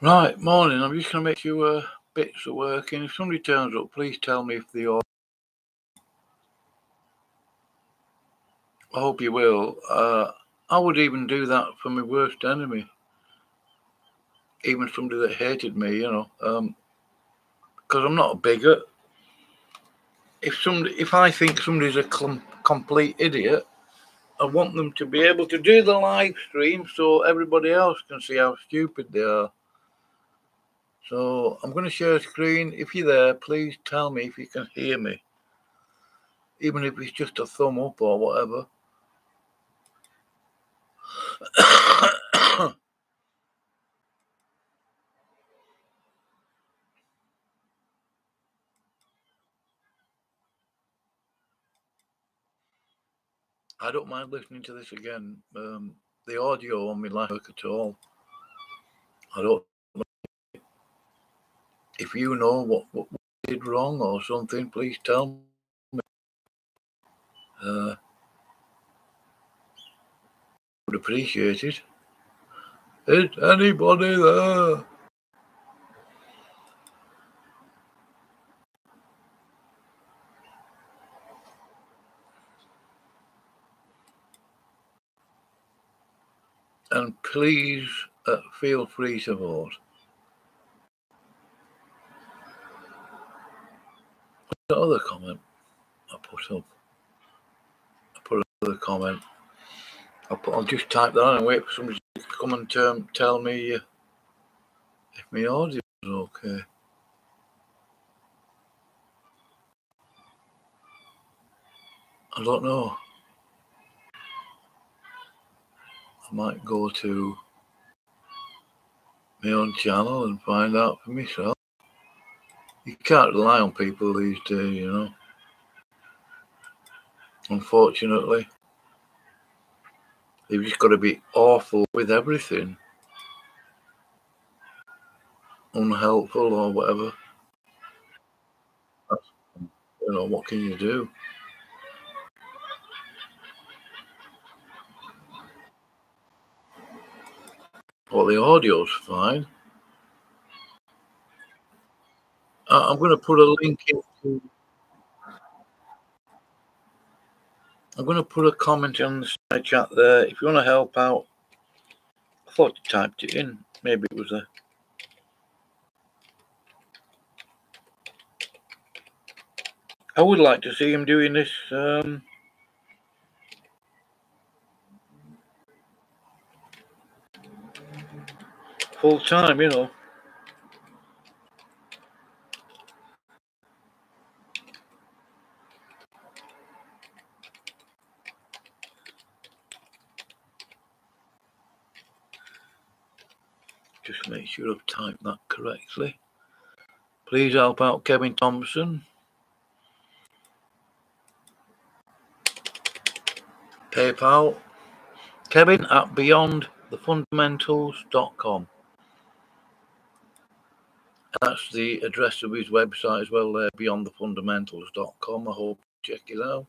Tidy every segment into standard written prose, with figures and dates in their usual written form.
Right, morning. I'm just going to make sure bits are working. If somebody turns up, please tell me if they are. I hope you will. I would even do that for my worst enemy. Even somebody that hated me, because I'm not a bigot. If I think somebody's a complete idiot, I want them to be able to do the live stream so everybody else can see how stupid they are. So I'm going to share a screen. If you're there, please tell me if you can hear me. Even if it's just a thumb up or whatever. I don't mind listening to this again. The audio on me doesn't work at all. I don't know. If you know what we did wrong or something, please tell me. Would appreciate it. Is anybody there? And please feel free to vote. The other comment I put up. I put another comment. I'll just type that on and wait for somebody to come and tell me if my audio is okay. I don't know. I might go to my own channel and find out for myself. You can't rely on people these days, Unfortunately. You've just got to be awful with everything. Unhelpful or whatever. What can you do? Well, the audio's fine. I'm going to put a link into... I'm going to put a comment on the side chat there. If you want to help out, I thought you typed it in. Maybe it was I would like to see him doing this full time, Just make sure I've typed that correctly. Please help out Kevin Thompson. PayPal. Kevin at beyondthefundamentals.com. That's the address of his website as well there, beyondthefundamentals.com. I hope you check it out.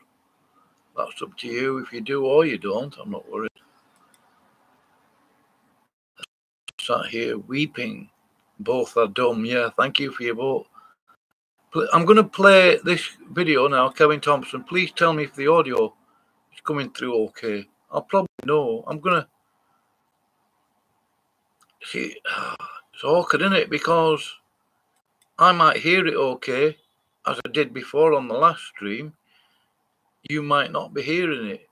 That's up to you if you do or you don't. I'm not worried. I sat here weeping. Both are dumb. Yeah, thank you for your vote. I'm going to play this video now, Kevin Thompson. Please tell me if the audio is coming through okay. I'll probably know. I'm going to... See, it's awkward, isn't it? Because I might hear it okay, as I did before on the last stream. You might not be hearing it.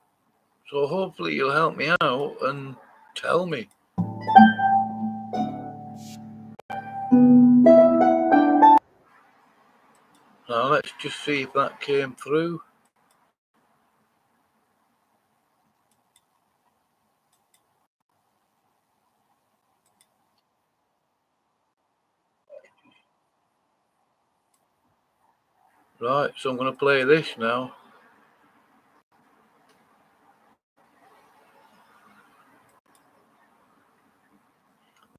So hopefully you'll help me out and tell me. Now let's just see if that came through. Right, so I'm going to play this now.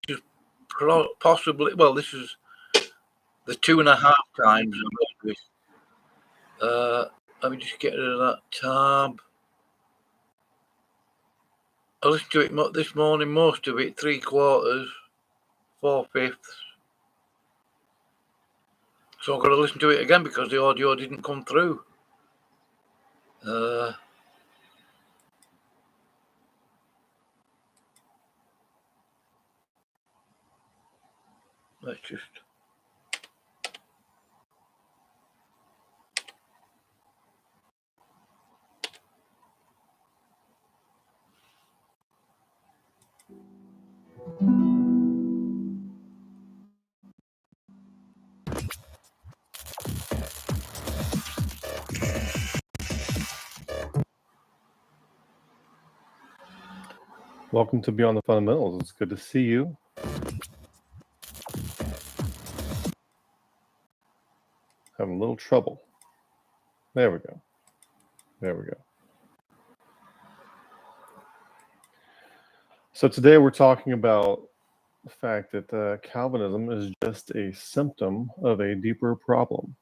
Just possibly, well, this is the 2.5 times I've made this. Let me just get rid of that tab. I listened to it this morning, most of it, 3/4. 4/5. So I've got to listen to it again because the audio didn't come through. Let's just... Welcome to Beyond the Fundamentals. It's good to see you. Having a little trouble. There we go. There we go. So today we're talking about the fact that Calvinism is just a symptom of a deeper problem.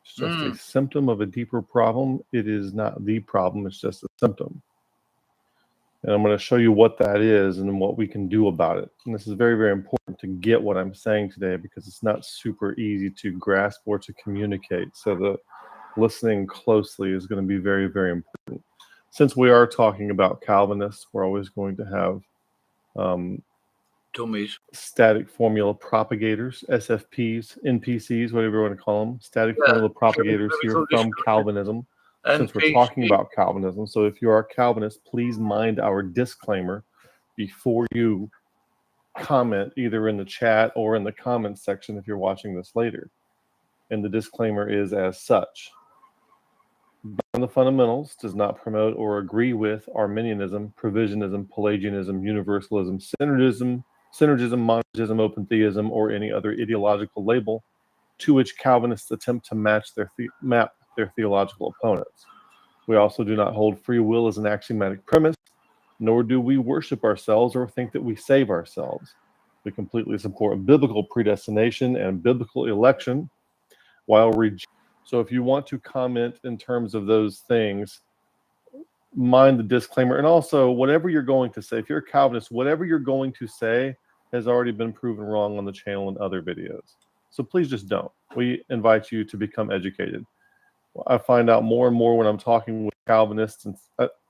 It's just a symptom of a deeper problem. It is not the problem. It's just a symptom. And I'm going to show you what that is and what we can do about it. And this is very, very important to get what I'm saying today because it's not super easy to grasp or to communicate. So the listening closely is going to be very, very important. Since we are talking about Calvinists, we're always going to have dummies, static formula propagators, SFPs, NPCs, whatever you want to call them, static formula propagators here from Calvinism. Since we're talking about Calvinism. So if you are a Calvinist, please mind our disclaimer before you comment either in the chat or in the comments section if you're watching this later. And the disclaimer is as such. Beyond the Fundamentals does not promote or agree with Arminianism, Provisionism, Pelagianism, Universalism, Synergism, Monergism, Open Theism, or any other ideological label to which Calvinists attempt to match map their theological opponents. We also do not hold free will as an axiomatic premise, nor do we worship ourselves or think that we save ourselves. We completely support biblical predestination and biblical election while So if you want to comment in terms of those things, mind the disclaimer. And also, whatever you're going to say, if you're a Calvinist, whatever you're going to say has already been proven wrong on the channel in other videos. So please just don't. We invite you to become educated. I find out more and more when I'm talking with Calvinists, and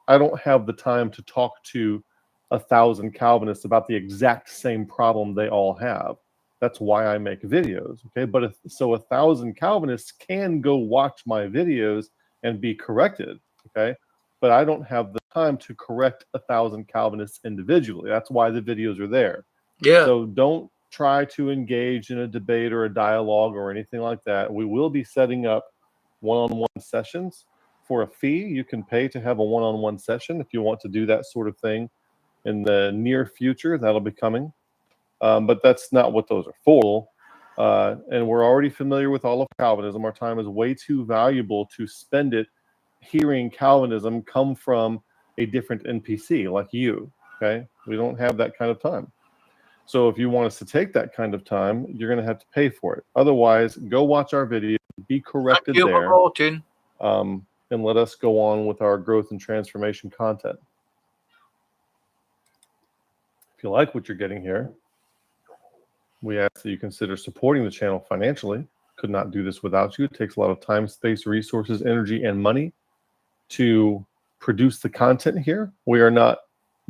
I don't have the time to talk to 1,000 Calvinists about the exact same problem they all have. That's why I make videos, okay? But so 1,000 Calvinists can go watch my videos and be corrected, okay? But I don't have the time to correct 1,000 Calvinists individually. That's why the videos are there. Yeah. So don't try to engage in a debate or a dialogue or anything like that. We will be setting up one-on-one sessions for a fee. You can pay to have a one-on-one session if you want to do that sort of thing in the near future. That'll be coming. But that's not what those are for. And we're already familiar with all of Calvinism. Our time is way too valuable to spend it hearing Calvinism come from a different NPC like you, okay? We don't have that kind of time. So if you want us to take that kind of time, you're going to have to pay for it. Otherwise, go watch our video, be corrected there, and let us go on with our growth and transformation content. If you like what you're getting here, we ask that you consider supporting the channel financially. Could not do this without you. It takes a lot of time, space, resources, energy, and money to produce the content here. We are not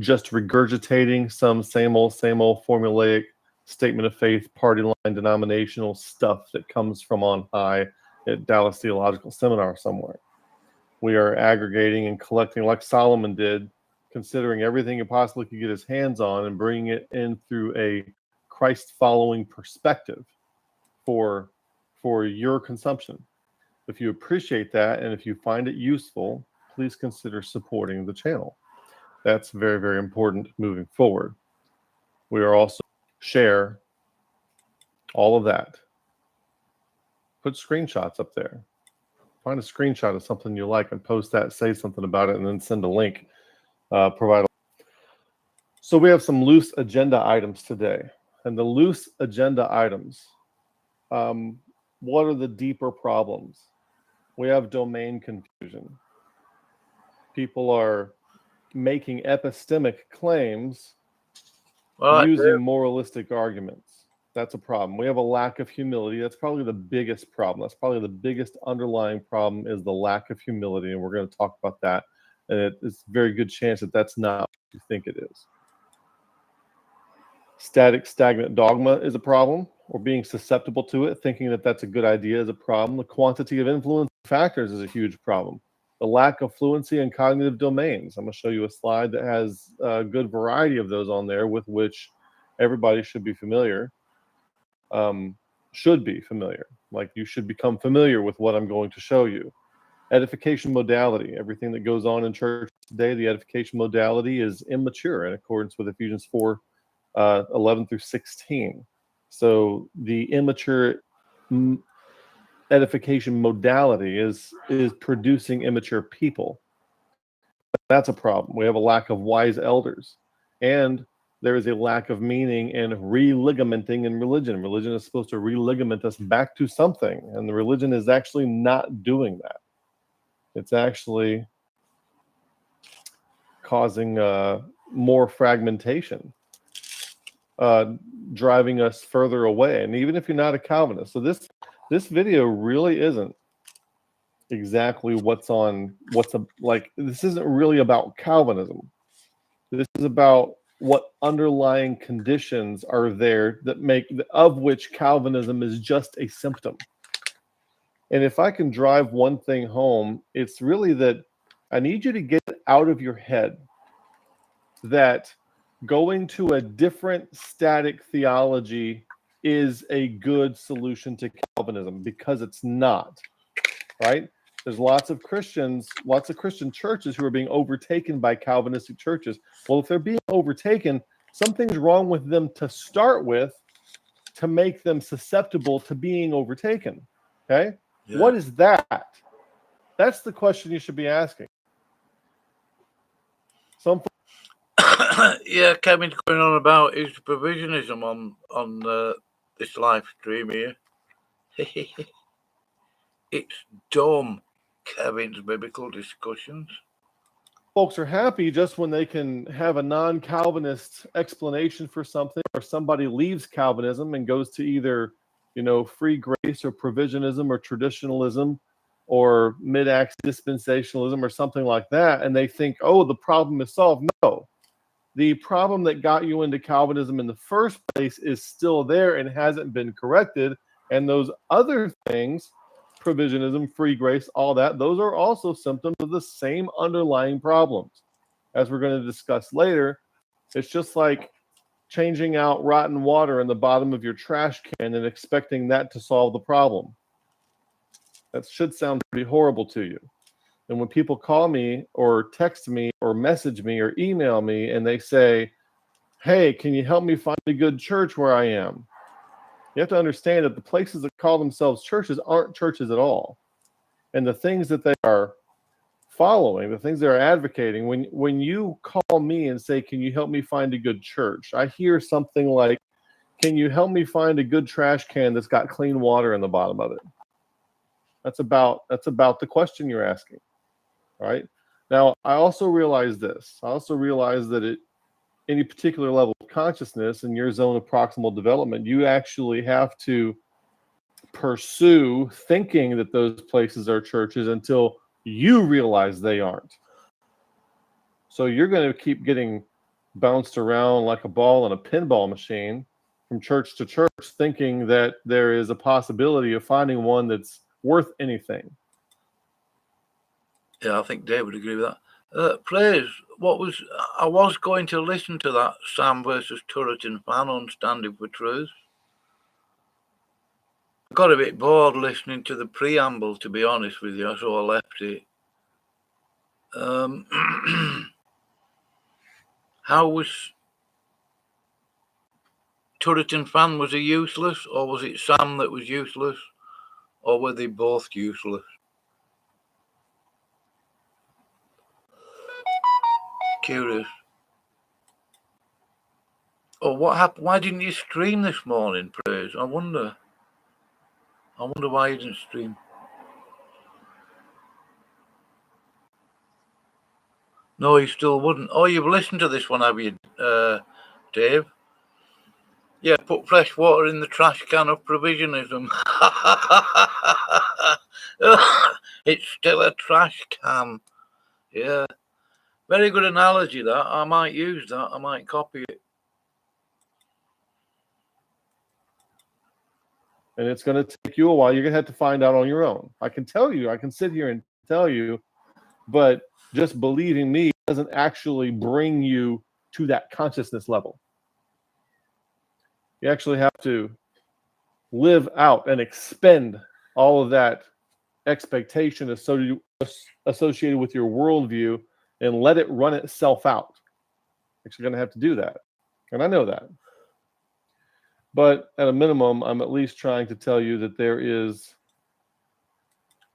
just regurgitating some same old formulaic statement of faith, party line, denominational stuff that comes from on high at Dallas Theological Seminar somewhere. We are aggregating and collecting like Solomon did, considering everything he possibly could get his hands on and bringing it in through a Christ-following perspective for your consumption. If you appreciate that and if you find it useful, please consider supporting the channel. That's very, very important moving forward. We are also share all of that. Put screenshots up there. Find a screenshot of something you like and post that, say something about it, and then send a link. So we have some loose agenda items today. And the loose agenda items, what are the deeper problems? We have domain confusion. People are making epistemic claims using moralistic arguments. That's a problem. We have a lack of humility. That's probably the biggest problem. That's probably the biggest underlying problem is the lack of humility, and we're going to talk about that. And it's a very good chance that that's not what you think it is. Stagnant dogma is a problem, or being susceptible to it, thinking that that's a good idea is a problem. The quantity of influence factors is a huge problem. The lack of fluency in cognitive domains. I'm going to show you a slide that has a good variety of those on there with which everybody should be familiar. Like you should become familiar with what I'm going to show you. Edification modality, everything that goes on in church today, the edification modality is immature in accordance with Ephesians 4, 11 through 16. So the immature edification modality is producing immature people. That's a problem. We have a lack of wise elders, and there is a lack of meaning in religamenting in religion. Religion is supposed to religament us back to something, and the religion is actually not doing that. It's actually causing more fragmentation, driving us further away. And even if you're not a Calvinist, so this video really isn't exactly this isn't really about Calvinism. This is about what underlying conditions are there that of which Calvinism is just a symptom. And if I can drive one thing home, it's really that I need you to get out of your head that going to a different static theology is a good solution to Calvinism, because it's not, right? There's lots of Christian churches who are being overtaken by Calvinistic churches. Well, if they're being overtaken, something's wrong with them to start with to make them susceptible to being overtaken. Okay? Yeah. What is that? That's the question you should be asking. Yeah, Kevin's going on about his provisionism on this live stream here. It's dumb, Kevin's biblical discussions. Folks are happy just when they can have a non-Calvinist explanation for something, or somebody leaves Calvinism and goes to either, free grace or provisionism or traditionalism or mid-acts dispensationalism or something like that, and they think, oh, the problem is solved. No. The problem that got you into Calvinism in the first place is still there and hasn't been corrected, and those other things, provisionism, free grace, all that, those are also symptoms of the same underlying problems. As we're going to discuss later, it's just like changing out rotten water in the bottom of your trash can and expecting that to solve the problem. That should sound pretty horrible to you. And when people call me or text me or message me or email me and they say, hey, can you help me find a good church where I am? You have to understand that the places that call themselves churches aren't churches at all. And the things that they are following, the things they're advocating, when you call me and say, can you help me find a good church? I hear something like, can you help me find a good trash can that's got clean water in the bottom of it? That's about the question you're asking. All right. Now, I also realize this. I also realize that any particular level of consciousness in your zone of proximal development, you actually have to pursue thinking that those places are churches until you realize they aren't. So you're going to keep getting bounced around like a ball in a pinball machine from church to church, thinking that there is a possibility of finding one that's worth anything. Yeah, I think Dave would agree with that. Praise, I was going to listen to that Sam versus Turret and Fan on Standing for Truth. I got a bit bored listening to the preamble, to be honest with you, so I left it. How was Turret and Fan, was he useless, or was it Sam that was useless, or were they both useless? Curious. Oh, what happened? Why didn't you stream this morning, Praise? I wonder why you didn't stream. No, you still wouldn't. Oh, you've listened to this one, have you, Dave? Yeah, put fresh water in the trash can of provisionism. It's still a trash can. Yeah. Very good analogy, that. I might use that. I might copy it. And it's going to take you a while. You're going to have to find out on your own. I can tell you, I can sit here and tell you, but just believing me doesn't actually bring you to that consciousness level. You actually have to live out and expend all of that expectation associated with your worldview and let it run itself out. You're going to have to do that. And I know that. But at a minimum, I'm at least trying to tell you that there is...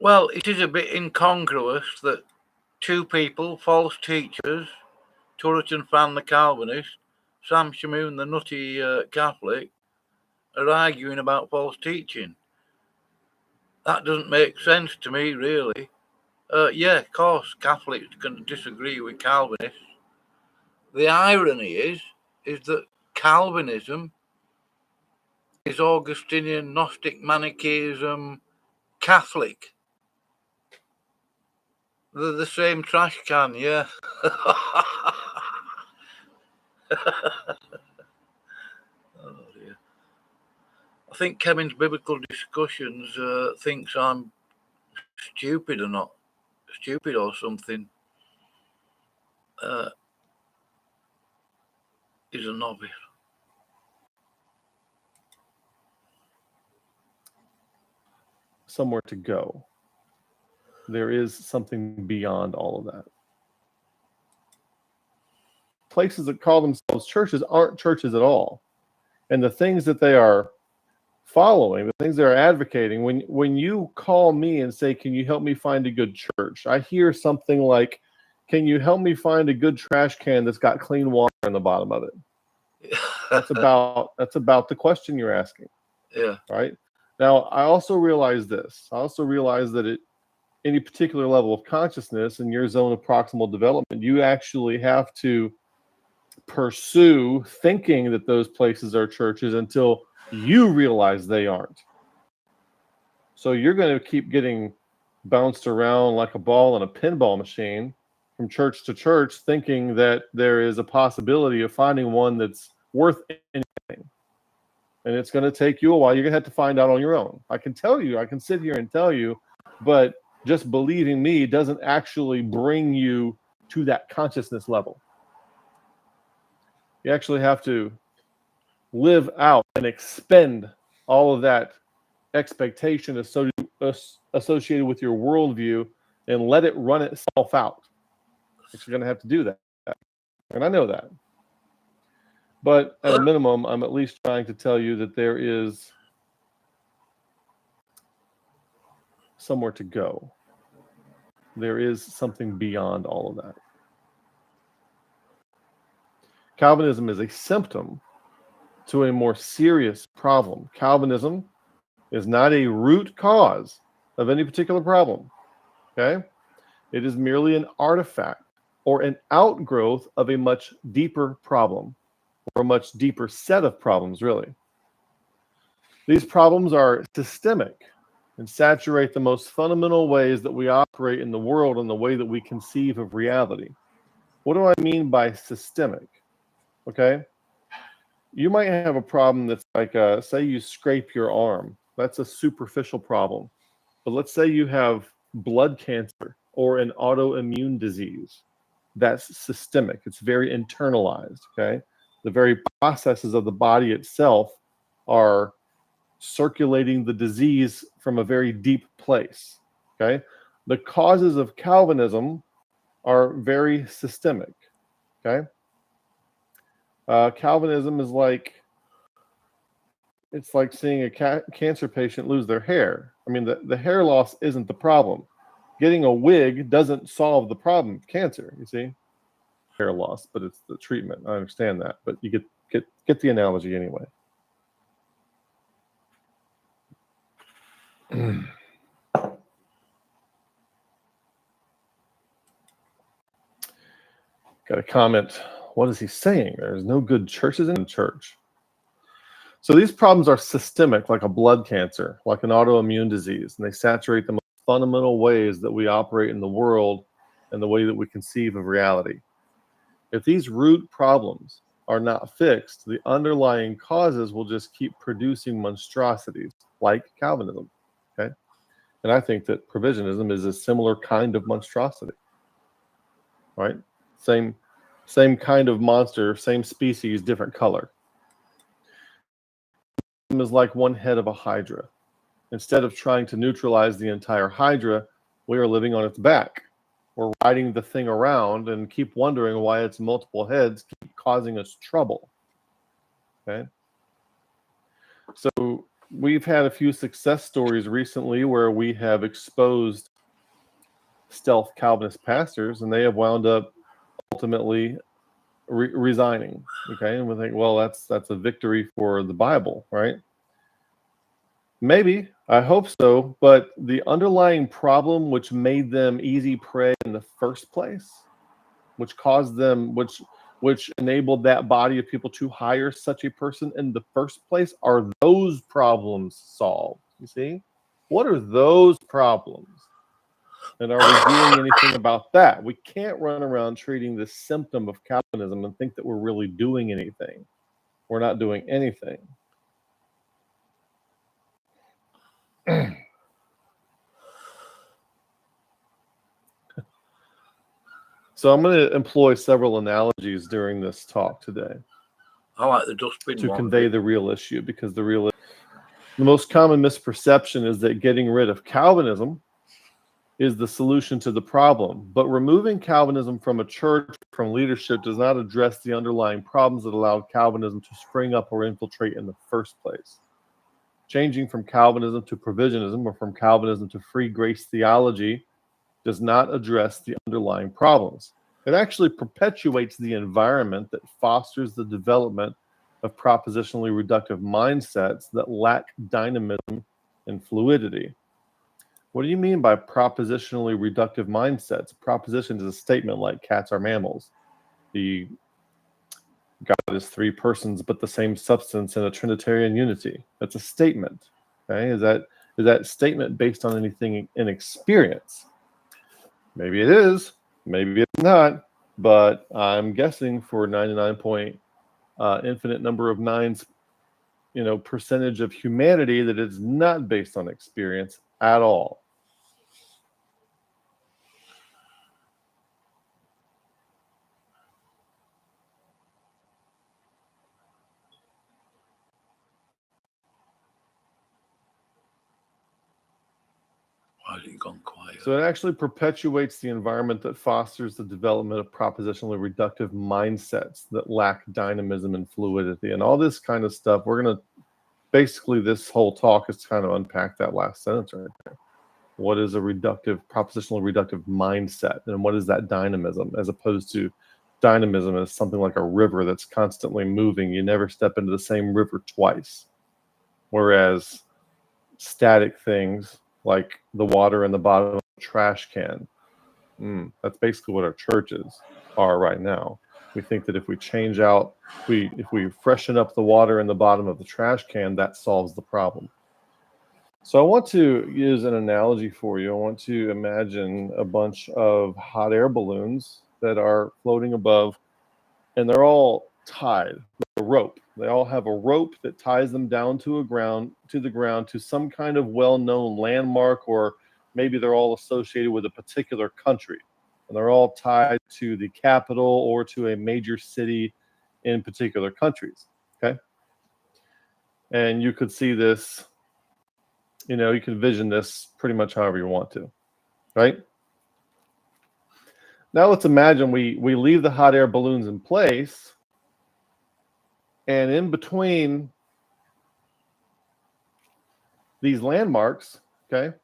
Well, it is a bit incongruous that two people, false teachers, Turret and Fan the Calvinist, Sam Shamoon the nutty Catholic, are arguing about false teaching. That doesn't make sense to me, really. Yeah, of course, Catholics can disagree with Calvinists. The irony is that Calvinism is Augustinian, Gnostic, Manichaeism, Catholic. They're the same trash can, yeah. Oh dear. I think Kevin's Biblical Discussions thinks I'm stupid or something. He's a novice. Somewhere to go. There is something beyond all of that. Places that call themselves churches aren't churches at all. And the things that they are following, the things they're advocating, when you call me and say, can you help me find a good church? I hear something like, can you help me find a good trash can that's got clean water in the bottom of it? That's about the question you're asking. Yeah. Right? Now, I also realize this. I also realize that at any particular level of consciousness in your zone of proximal development, you actually have to pursue thinking that those places are churches until you realize they aren't. So you're going to keep getting bounced around like a ball in a pinball machine from church to church, thinking that there is a possibility of finding one that's worth anything. And it's going to take you a while. You're going to have to find out on your own. I can tell you, I can sit here and tell you, but just believing me doesn't actually bring you to that consciousness level. You actually have to live out and expend all of that expectation associated with your worldview and let it run itself out. You're going to have to do that. And I know that. But at a minimum, I'm at least trying to tell you that there is somewhere to go. There is something beyond all of that. Calvinism is a symptom to a more serious problem. Calvinism is not a root cause of any particular problem. Okay? It is merely an artifact or an outgrowth of a much deeper problem, or a much deeper set of problems, really. These problems are systemic and saturate the most fundamental ways that we operate in the world and the way that we conceive of reality. What do I mean by systemic? Okay? You might have a problem that's like, say you scrape your arm. That's a superficial problem. But let's say you have blood cancer or an autoimmune disease. That's systemic. It's very internalized, okay? The very processes of the body itself are circulating the disease from a very deep place, okay? The causes of Calvinism are very systemic, okay? Calvinism is like, it's like seeing a cancer patient lose their hair. I mean, the hair loss isn't the problem. Getting a wig doesn't solve the problem of cancer, you see? Hair loss, but it's the treatment. I understand that, but you get the analogy anyway. Got a comment. What is he saying? There's no good churches in the church. So these problems are systemic, like a blood cancer, like an autoimmune disease, and they saturate the most fundamental ways that we operate in the world and the way that we conceive of reality. If these root problems are not fixed, the underlying causes will just keep producing monstrosities like Calvinism. Okay? And I think that provisionism is a similar kind of monstrosity. Right? Same kind of monster, same species, different color. It is like one head of a hydra. Instead of trying to neutralize the entire hydra, we are living on its back. We're riding the thing around and keep wondering why its multiple heads keep causing us trouble. Okay? So we've had a few success stories recently where we have exposed stealth Calvinist pastors, and they have wound up ultimately resigning. Okay, and we think, well, that's a victory for the Bible, right? Maybe, I hope so, but the underlying problem which made them easy prey in the first place, which caused them, which enabled that body of people to hire such a person in the first place, are those problems solved? You see? What are those problems? And are we doing anything about that? We can't run around treating this symptom of Calvinism and think that we're really doing anything. We're not doing anything. So I'm going to employ several analogies during this talk today. I like the dustbin to convey the real issue, because the most common misperception is that getting rid of Calvinism is the solution to the problem. But removing Calvinism from a church, from leadership, does not address the underlying problems that allowed Calvinism to spring up or infiltrate in the first place. Changing from Calvinism to Provisionism, or from Calvinism to free grace theology, does not address the underlying problems. It actually perpetuates the environment that fosters the development of propositionally reductive mindsets that lack dynamism and fluidity. What do you mean by propositionally reductive mindsets? Proposition is a statement like cats are mammals. God is three persons but the same substance in a Trinitarian unity. That's a statement. Okay? Is that statement based on anything in experience? Maybe it is, maybe it's not, but I'm guessing for 99 infinite number of nines, percentage of humanity, that it's not based on experience at all. Why has it gone quiet? So it actually perpetuates the environment that fosters the development of propositionally reductive mindsets that lack dynamism and fluidity and all this kind of stuff. We're going to basically, this whole talk is to kind of unpack that last sentence right there. What is a propositionally reductive mindset, and what is that dynamism, as opposed to dynamism as something like a river that's constantly moving. You never step into the same river twice. Whereas static things like the water in the bottom of a trash can, that's basically what our churches are right now. We think that if we change out, if we freshen up the water in the bottom of the trash can, that solves the problem. So I want to use an analogy for you. I want to imagine a bunch of hot air balloons that are floating above, and they're all tied with a rope. They all have a rope that ties them down to the ground to some kind of well-known landmark, or maybe they're all associated with a particular country, and they're all tied to the capital or to a major city in particular countries. Okay, and you could see this. You can vision this pretty much however you want to, right? Now let's imagine we leave the hot air balloons in place, and in between these landmarks, okay,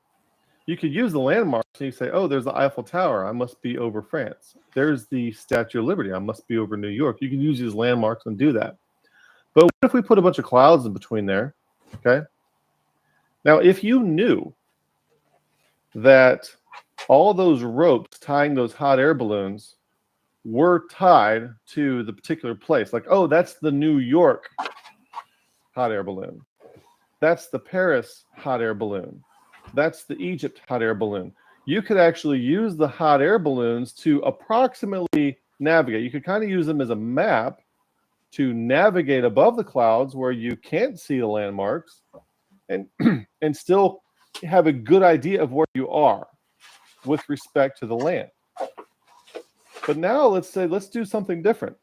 you could use the landmarks and you say, oh, there's the Eiffel Tower, I must be over France. There's the Statue of Liberty, I must be over New York. You can use these landmarks and do that. But what if we put a bunch of clouds in between there, okay? Now, if you knew that all those ropes tying those hot air balloons were tied to the particular place, like, oh, that's the New York hot air balloon. That's the Paris hot air balloon. That's the Egypt hot air balloon. You could actually use the hot air balloons to approximately navigate. You could kind of use them as a map to navigate above the clouds where you can't see the landmarks and and still have a good idea of where you are with respect to the land. But now let's do something different.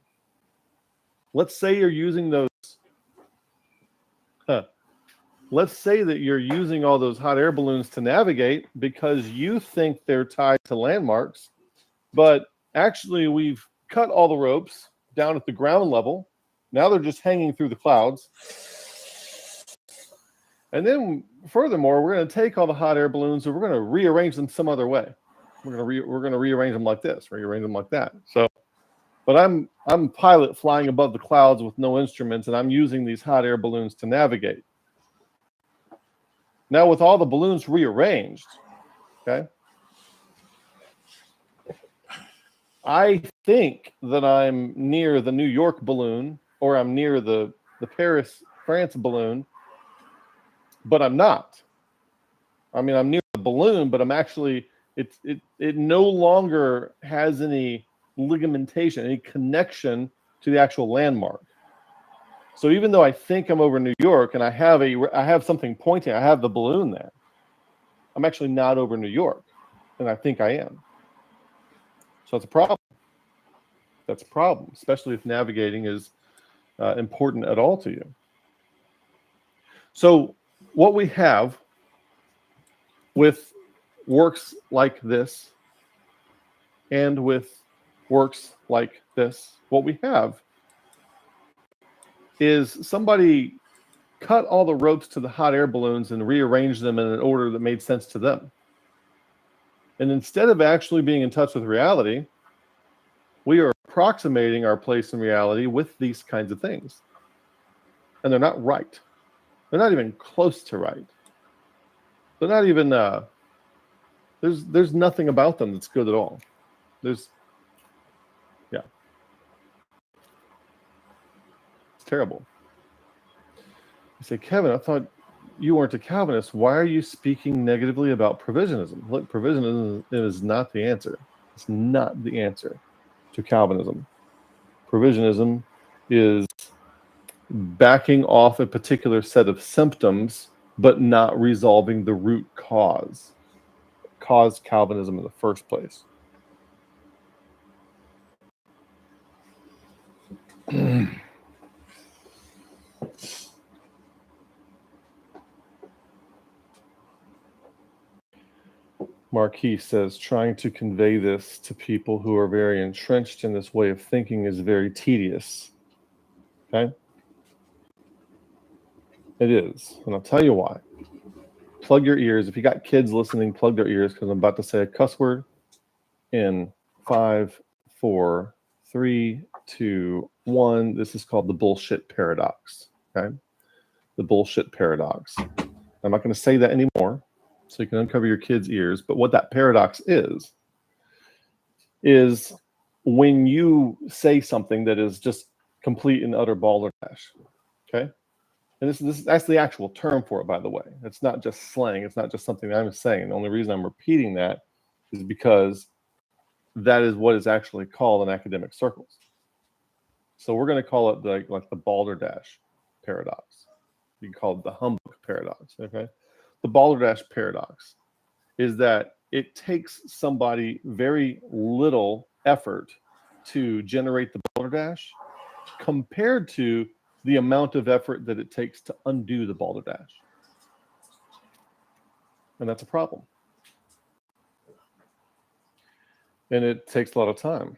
Let's say you're using those let's say that you're using all those hot air balloons to navigate because you think they're tied to landmarks, but actually we've cut all the ropes down at the ground level. Now they're just hanging through the clouds. And then furthermore, we're going to take all the hot air balloons and we're going to rearrange them some other way. We're going to rearrange them like this, rearrange them like that. So, but I'm a pilot flying above the clouds with no instruments, and I'm using these hot air balloons to navigate. Now, with all the balloons rearranged, okay, I think that I'm near the New York balloon or I'm near the Paris, France balloon, but I'm not. I mean, I'm near the balloon, but I'm actually, it no longer has any ligamentation, any connection to the actual landmark. So even though I think I'm over New York and I have something pointing, I have the balloon there, I'm actually not over New York, and I think I am. So it's a problem. That's a problem, especially if navigating is important at all to you. So what we have with works like this and with works like this, what we have is somebody cut all the ropes to the hot air balloons and rearranged them in an order that made sense to them. And instead of actually being in touch with reality, we are approximating our place in reality with these kinds of things. And they're not right. They're not even close to right. They're not even, there's nothing about them that's good at all. It's terrible. You say, Kevin, I thought you weren't a Calvinist. Why are you speaking negatively about provisionism? Look, provisionism is not the answer. It's not the answer to Calvinism. Provisionism is backing off a particular set of symptoms, but not resolving the root cause. Caused Calvinism in the first place. Marquis says, trying to convey this to people who are very entrenched in this way of thinking is very tedious. Okay? It is. And I'll tell you why. Plug your ears. If you got kids listening, plug their ears because I'm about to say a cuss word in 5, 4, 3, 2, 1. This is called the bullshit paradox. Okay? The bullshit paradox. I'm not going to say that anymore, so you can uncover your kids' ears. But what that paradox is when you say something that is just complete and utter balderdash. Okay? And that's the actual term for it, by the way. It's not just slang. It's not just something I'm saying. The only reason I'm repeating that is because that is what is actually called in academic circles. So we're going to call it like the balderdash paradox. You can call it the humbug paradox. Okay? The balderdash paradox is that it takes somebody very little effort to generate the balderdash compared to the amount of effort that it takes to undo the balderdash. And that's a problem. And it takes a lot of time.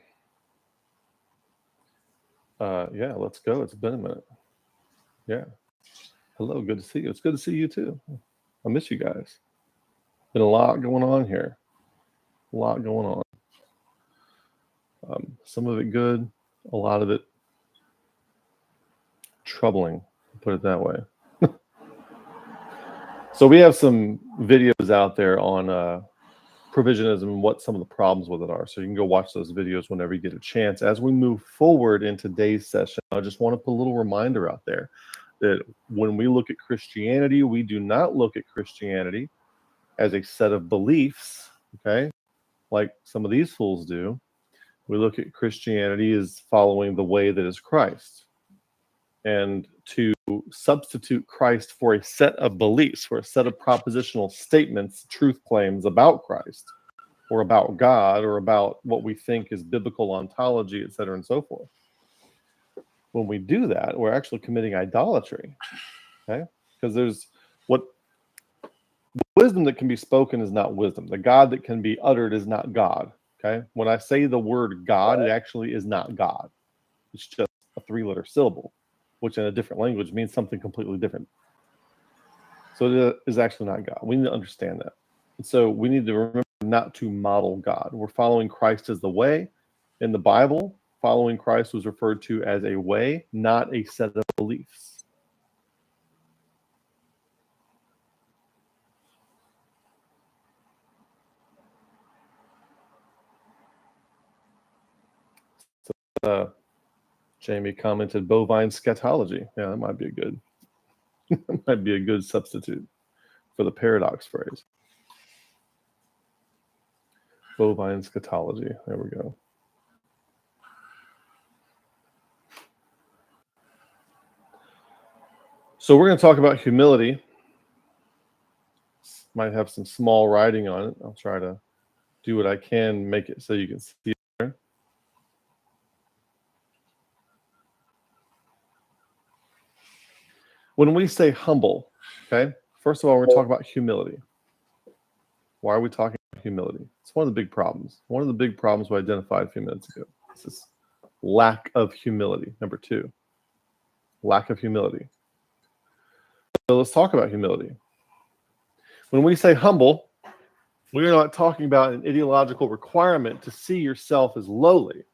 Yeah, let's go. It's been a minute. Yeah. Hello, good to see you. It's good to see you too. I miss you guys. Been a lot going on here. A lot going on. Some of it good, a lot of it troubling, put it that way. So we have some videos out there on provisionism and what some of the problems with it are. So you can go watch those videos whenever you get a chance. As we move forward in today's session, I just want to put a little reminder out there. that when we look at Christianity, we do not look at Christianity as a set of beliefs, okay, like some of these fools do. We look at Christianity as following the way that is Christ. And to substitute Christ for a set of beliefs, for a set of propositional statements, truth claims about Christ, or about God, or about what we think is biblical ontology, etc., and so forth. When we do that, we're actually committing idolatry, okay? Because there's what wisdom that can be spoken is not wisdom. The God that can be uttered is not God, okay? When I say the word God, it actually is not God. It's just a three-letter syllable, which in a different language means something completely different. So it is actually not God. We need to understand that. And so we need to remember not to model God. We're following Christ as the way. In the Bible, following Christ was referred to as a way, not a set of beliefs. So, Jamie commented bovine scatology. Yeah, that might be a good that might be a good substitute for the paradox phrase. Bovine scatology. There we go. So we're going to talk about humility. Might have some small writing on it. I'll try to do what I can, make it so you can see it there. When we say humble, okay, first of all, we're going to talk about humility. Why are we talking about humility? It's one of the big problems. One of the big problems we identified a few minutes ago. This is lack of humility. Number two, lack of humility. So let's talk about humility. When we say humble, we are not talking about an ideological requirement to see yourself as lowly.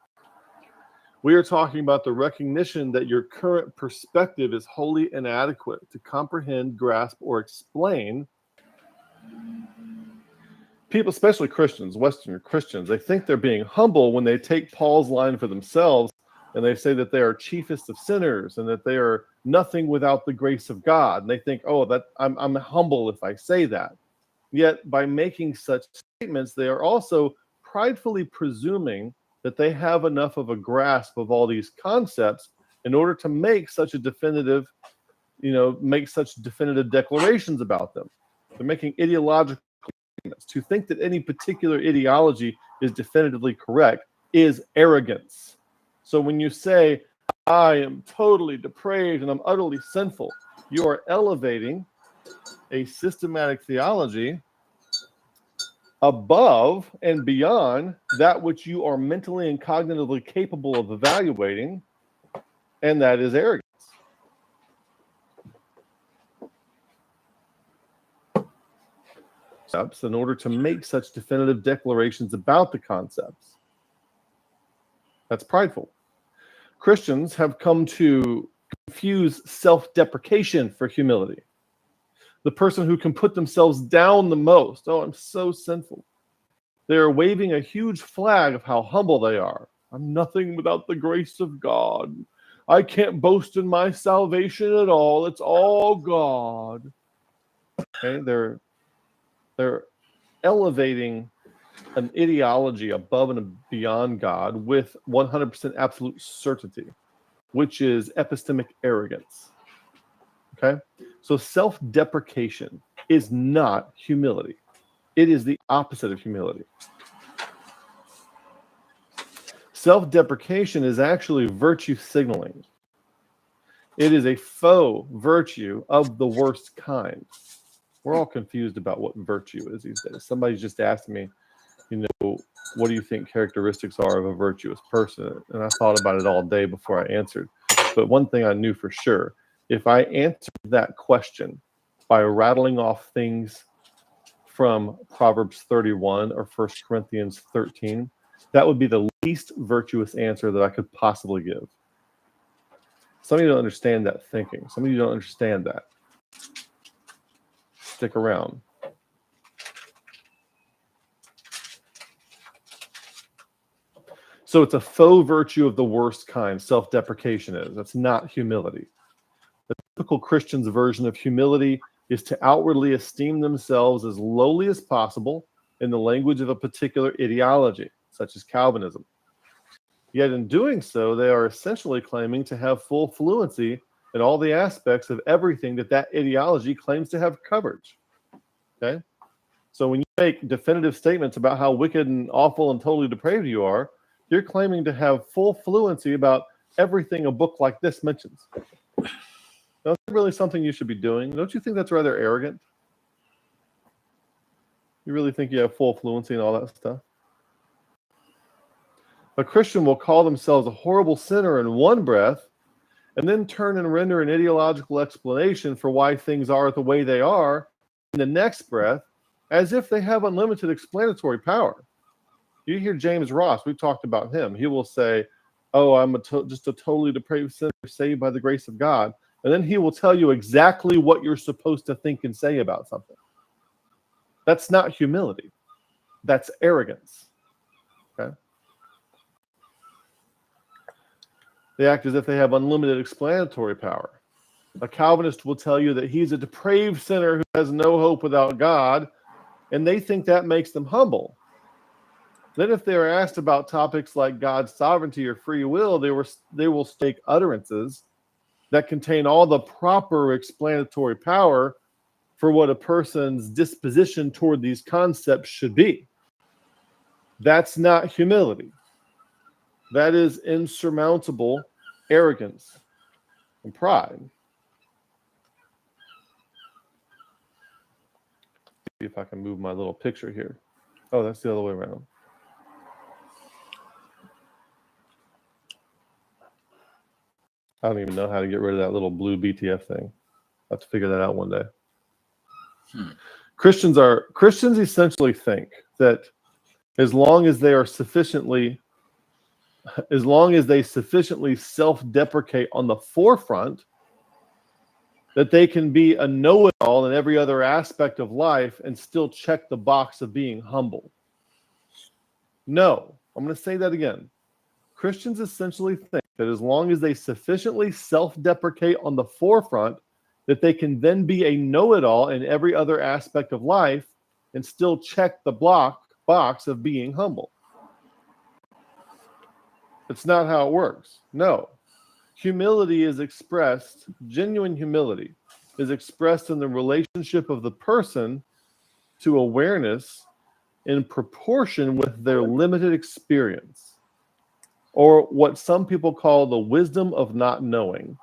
We are talking about the recognition that your current perspective is wholly inadequate to comprehend, grasp, or explain. People, especially Christians, Western Christians, they think they're being humble when they take Paul's line for themselves and they say that they are chiefest of sinners and that they are nothing without the grace of God. And they think, oh, that I'm humble if I say that. Yet by making such statements, they are also pridefully presuming that they have enough of a grasp of all these concepts in order to make such a definitive, make such definitive declarations about them. They're making ideological statements. To think that any particular ideology is definitively correct is arrogance. So when you say, I am totally depraved and I'm utterly sinful, you are elevating a systematic theology above and beyond that which you are mentally and cognitively capable of evaluating, and that is arrogance. In order to make such definitive declarations about the concepts. That's prideful. Christians have come to confuse self-deprecation for humility. The person who can put themselves down the most. Oh, I'm so sinful. They are waving a huge flag of how humble they are. I'm nothing without the grace of God. I can't boast in my salvation at all. It's all God. Okay, they're elevating an ideology above and beyond God with 100% absolute certainty, which is epistemic arrogance. Okay? So self-deprecation is not humility. It is the opposite of humility. Self-deprecation is actually virtue signaling. It is a faux virtue of the worst kind. We're all confused about what virtue is these days. Somebody's just asked me, what do you think characteristics are of a virtuous person? And I thought about it all day before I answered. But one thing I knew for sure, if I answered that question by rattling off things from Proverbs 31 or 1 Corinthians 13, that would be the least virtuous answer that I could possibly give. Some of you don't understand that thinking. Some of you don't understand that. Stick around. So it's a faux virtue of the worst kind, self-deprecation is. That's not humility. The typical Christian's version of humility is to outwardly esteem themselves as lowly as possible in the language of a particular ideology, such as Calvinism. Yet in doing so, they are essentially claiming to have full fluency in all the aspects of everything that ideology claims to have coverage. Okay? So when you make definitive statements about how wicked and awful and totally depraved you are, you're claiming to have full fluency about everything a book like this mentions. That's really something you should be doing. Don't you think that's rather arrogant? You really think you have full fluency in all that stuff? A Christian will call themselves a horrible sinner in one breath and then turn and render an ideological explanation for why things are the way they are in the next breath, as if they have unlimited explanatory power. You hear James Ross, we've talked about him. He will say, oh, I'm just a totally depraved sinner saved by the grace of God. And then he will tell you exactly what you're supposed to think and say about something. That's not humility. That's arrogance. Okay? They act as if they have unlimited explanatory power. A Calvinist will tell you that he's a depraved sinner who has no hope without God, and they think that makes them humble. Then if they are asked about topics like God's sovereignty or free will, they will stake utterances that contain all the proper explanatory power for what a person's disposition toward these concepts should be. That's not humility. That is insurmountable arrogance and pride. See if I can move my little picture here. Oh, that's the other way around. I don't even know how to get rid of that little blue BTF thing. I'll have to figure that out one day. Christians essentially think that as long as they sufficiently self-deprecate on the forefront, that they can be a know-it-all in every other aspect of life and still check the box of being humble. No, I'm going to say that again. Christians essentially think that as long as they sufficiently self-deprecate on the forefront, that they can then be a know-it-all in every other aspect of life and still check the box of being humble. It's not how it works. No. Humility is expressed, genuine humility is expressed in the relationship of the person to awareness in proportion with their limited experience, or what some people call the wisdom of not knowing,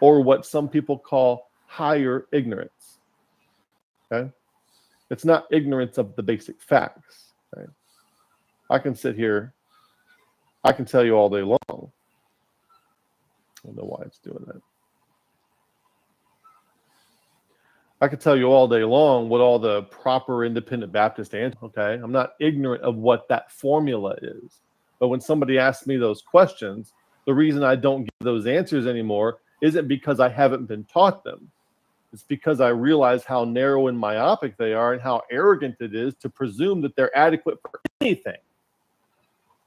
or what some people call higher ignorance. Okay? It's not ignorance of the basic facts. Okay? I can sit here, I can tell you all day long. I don't know why it's doing that. I could tell you all day long what all the proper independent Baptist answers. Okay, I'm not ignorant of what that formula is. But when somebody asks me those questions, the reason I don't give those answers anymore isn't because I haven't been taught them. It's because I realize how narrow and myopic they are and how arrogant it is to presume that they're adequate for anything.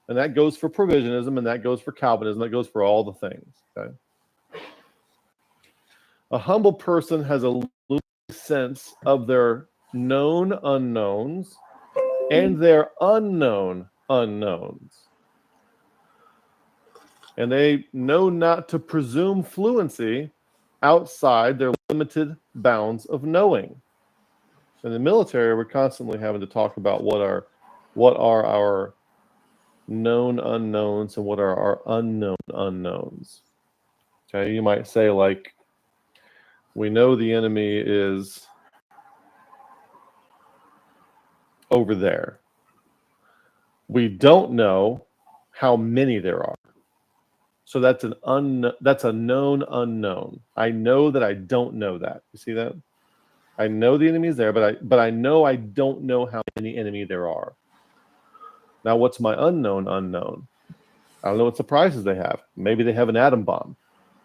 And that goes for Provisionism, and that goes for Calvinism, that goes for all the things. Okay? A humble person has a loose sense of their known unknowns and their unknown unknowns. And they know not to presume fluency outside their limited bounds of knowing. In the military, we're constantly having to talk about what are our known unknowns and what are our unknown unknowns. Okay, you might say, like, we know the enemy is over there. We don't know how many there are. So that's a known unknown. I know that I don't know that. You see that? I know the enemy is there, but I know I don't know how many enemy there are. Now, what's my unknown unknown? I don't know what surprises they have. Maybe they have an atom bomb.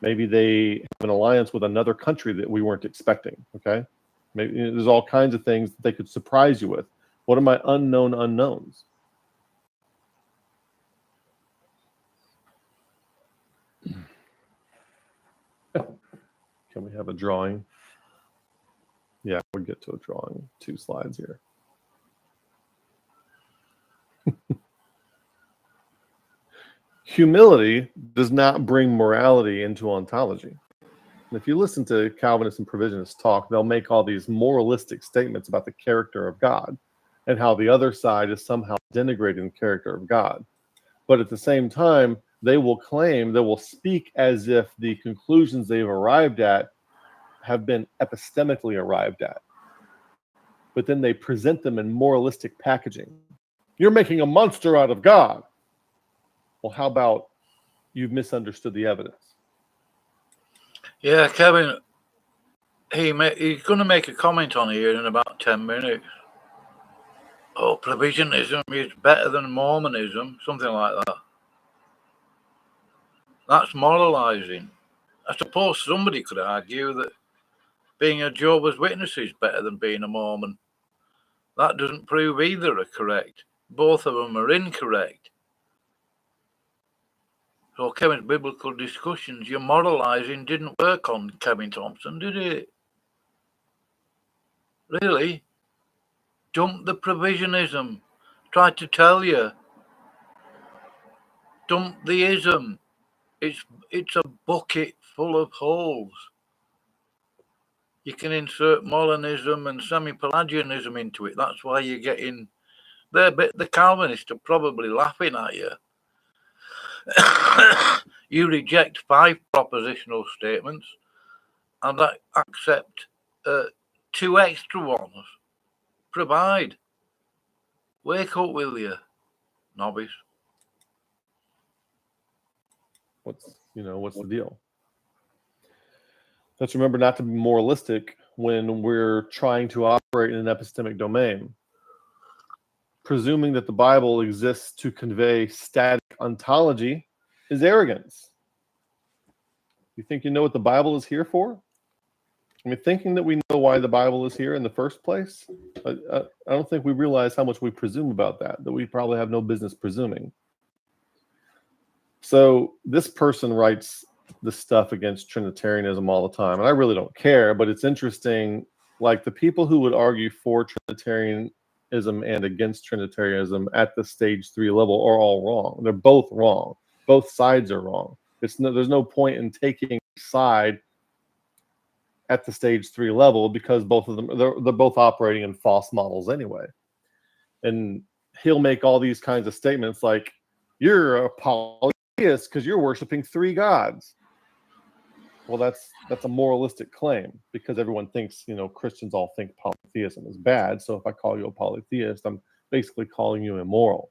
Maybe they have an alliance with another country that we weren't expecting. Okay, maybe there's all kinds of things that they could surprise you with. What are my unknown unknowns? Can we have a drawing? Yeah, we'll get to a drawing. 2 slides here. Humility does not bring morality into ontology. And if you listen to Calvinists and Provisionists talk, they'll make all these moralistic statements about the character of God and how the other side is somehow denigrating the character of God. But at the same time, they will claim, they will speak as if the conclusions they've arrived at have been epistemically arrived at. But then they present them in moralistic packaging. You're making a monster out of God. Well, how about you've misunderstood the evidence? Yeah, Kevin, he's going to make a comment on here in about 10 minutes. Oh, provisionism is better than Mormonism, something like that. That's moralizing. I suppose somebody could argue that being a Jehovah's Witness is better than being a Mormon. That doesn't prove either are correct. Both of them are incorrect. So Kevin's biblical discussions, your moralizing didn't work on Kevin Thompson, did it? Really? Dump the provisionism. Tried to tell you. Dump the ism. It's a bucket full of holes. You can insert Molinism and semi-Pelagianism into it. That's why you're getting... The Calvinists are probably laughing at you. You reject 5 propositional statements and accept 2 extra ones. Provide. Wake up, will you, novice? What's the deal? Let's remember not to be moralistic when we're trying to operate in an epistemic domain. Presuming that the Bible exists to convey static ontology is arrogance. You think you know what the Bible is here for? I mean, thinking that we know why the Bible is here in the first place, I don't think we realize how much we presume about that we probably have no business presuming. So this person writes this stuff against Trinitarianism all the time, and I really don't care, but it's interesting, like the people who would argue for Trinitarianism and against Trinitarianism at the stage 3 level are all wrong. They're both wrong. Both sides are wrong. There's no point in taking a side at the stage 3 level because both of them, they're both operating in false models anyway. And he'll make all these kinds of statements like, you're a polytheist because you're worshiping 3 gods. Well, that's a moralistic claim because everyone thinks, Christians all think polytheism is bad. So if I call you a polytheist, I'm basically calling you immoral.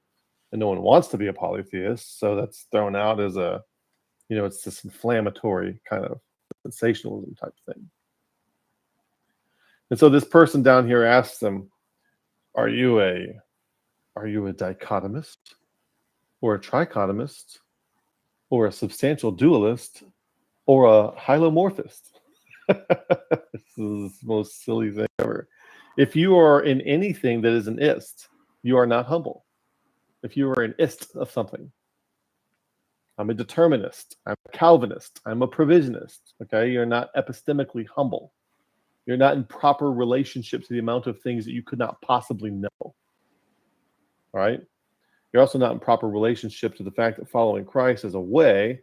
And no one wants to be a polytheist. So that's thrown out as it's this inflammatory kind of sensationalism type thing. And so this person down here asks them, are you a dichotomist or a trichotomist or a substantial dualist or a hylomorphist? This is the most silly thing ever. If you are in anything that is an ist, you are not humble. If you are an ist of something, I'm a determinist, I'm a Calvinist, I'm a provisionist, okay? You're not epistemically humble. You're not in proper relationship to the amount of things that you could not possibly know, all right? You're also not in proper relationship to the fact that following Christ is a way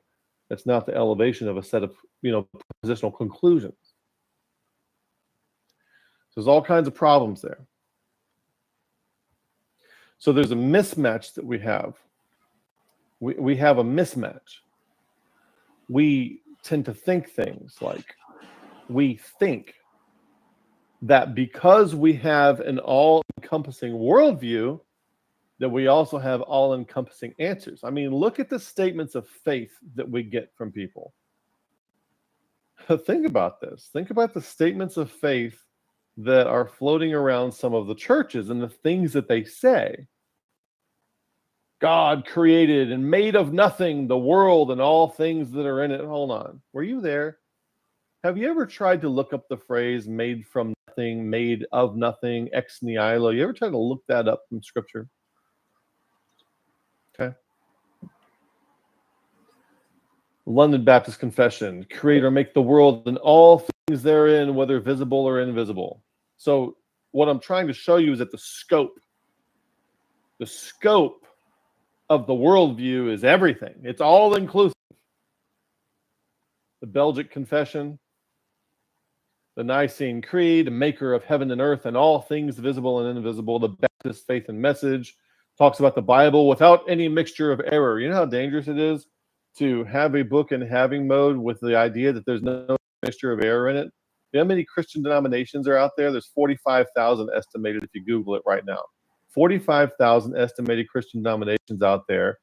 that's not the elevation of a set of, positional conclusions. So there's all kinds of problems there. So there's a mismatch that we have. We have a mismatch. We tend to think things like, we think that because we have an all-encompassing worldview, that we also have all-encompassing answers. I mean, look at the statements of faith that we get from people. Think about this. Think about the statements of faith that are floating around some of the churches and the things that they say. God created and made of nothing the world and all things that are in it. Hold on. Were you there? Have you ever tried to look up the phrase made from nothing, made of nothing, ex nihilo? You ever tried to look that up from Scripture? Okay. London Baptist Confession, create or make the world and all things therein, whether visible or invisible. So what I'm trying to show you is that the scope of the worldview is everything. It's all inclusive. The Belgic Confession, the Nicene Creed, maker of heaven and earth and all things visible and invisible. The Baptist Faith and Message talks about the Bible without any mixture of error. You know how dangerous it is to have a book in having mode with the idea that there's no mixture of error in it? You know how many Christian denominations are out there? There's 45,000 estimated if you Google it right now. 45,000 estimated Christian denominations out there.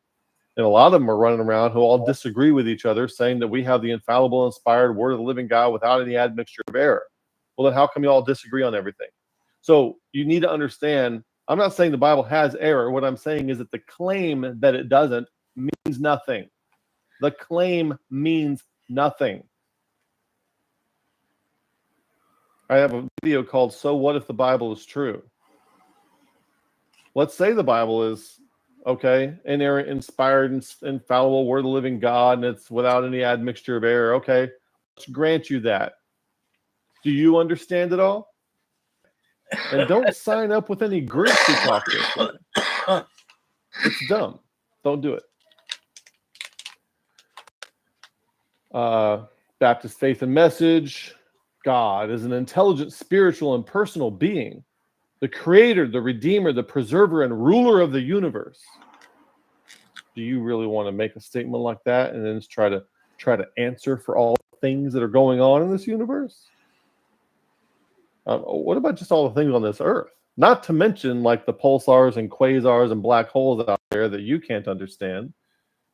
And a lot of them are running around who all disagree with each other, saying that we have the infallible, inspired word of the living God without any admixture of error. Well, then how come you all disagree on everything? So you need to understand, I'm not saying the Bible has error. What I'm saying is that the claim that it doesn't means nothing. The claim means nothing. I have a video called So What If the Bible is True? Let's say the Bible is, okay, inerrant, inspired, infallible, word of the living God, and it's without any admixture of error. Okay, let's grant you that. Do you understand it all? And don't sign up with any groups who talk this way. It's dumb. Don't do it. Baptist Faith and Message. God is an intelligent, spiritual, and personal being, the creator, the redeemer, the preserver, and ruler of the universe. Do you really want to make a statement like that and then just try to answer for all the things that are going on in this universe? What about just all the things on this earth? Not to mention like the pulsars and quasars and black holes out there that you can't understand.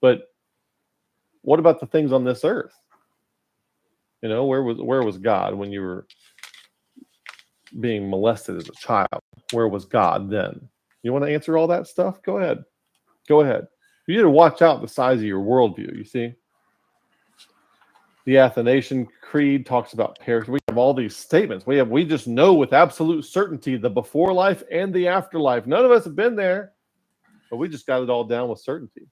But what about the things on this earth? You know, where was God when you were being molested as a child? Where was God then? You want to answer all that stuff? Go ahead. Go ahead. You need to watch out the size of your worldview, you see? The Athanasian Creed talks about parish. We have all these statements. We just know with absolute certainty the before life and the afterlife. None of us have been there, but we just got it all down with certainty.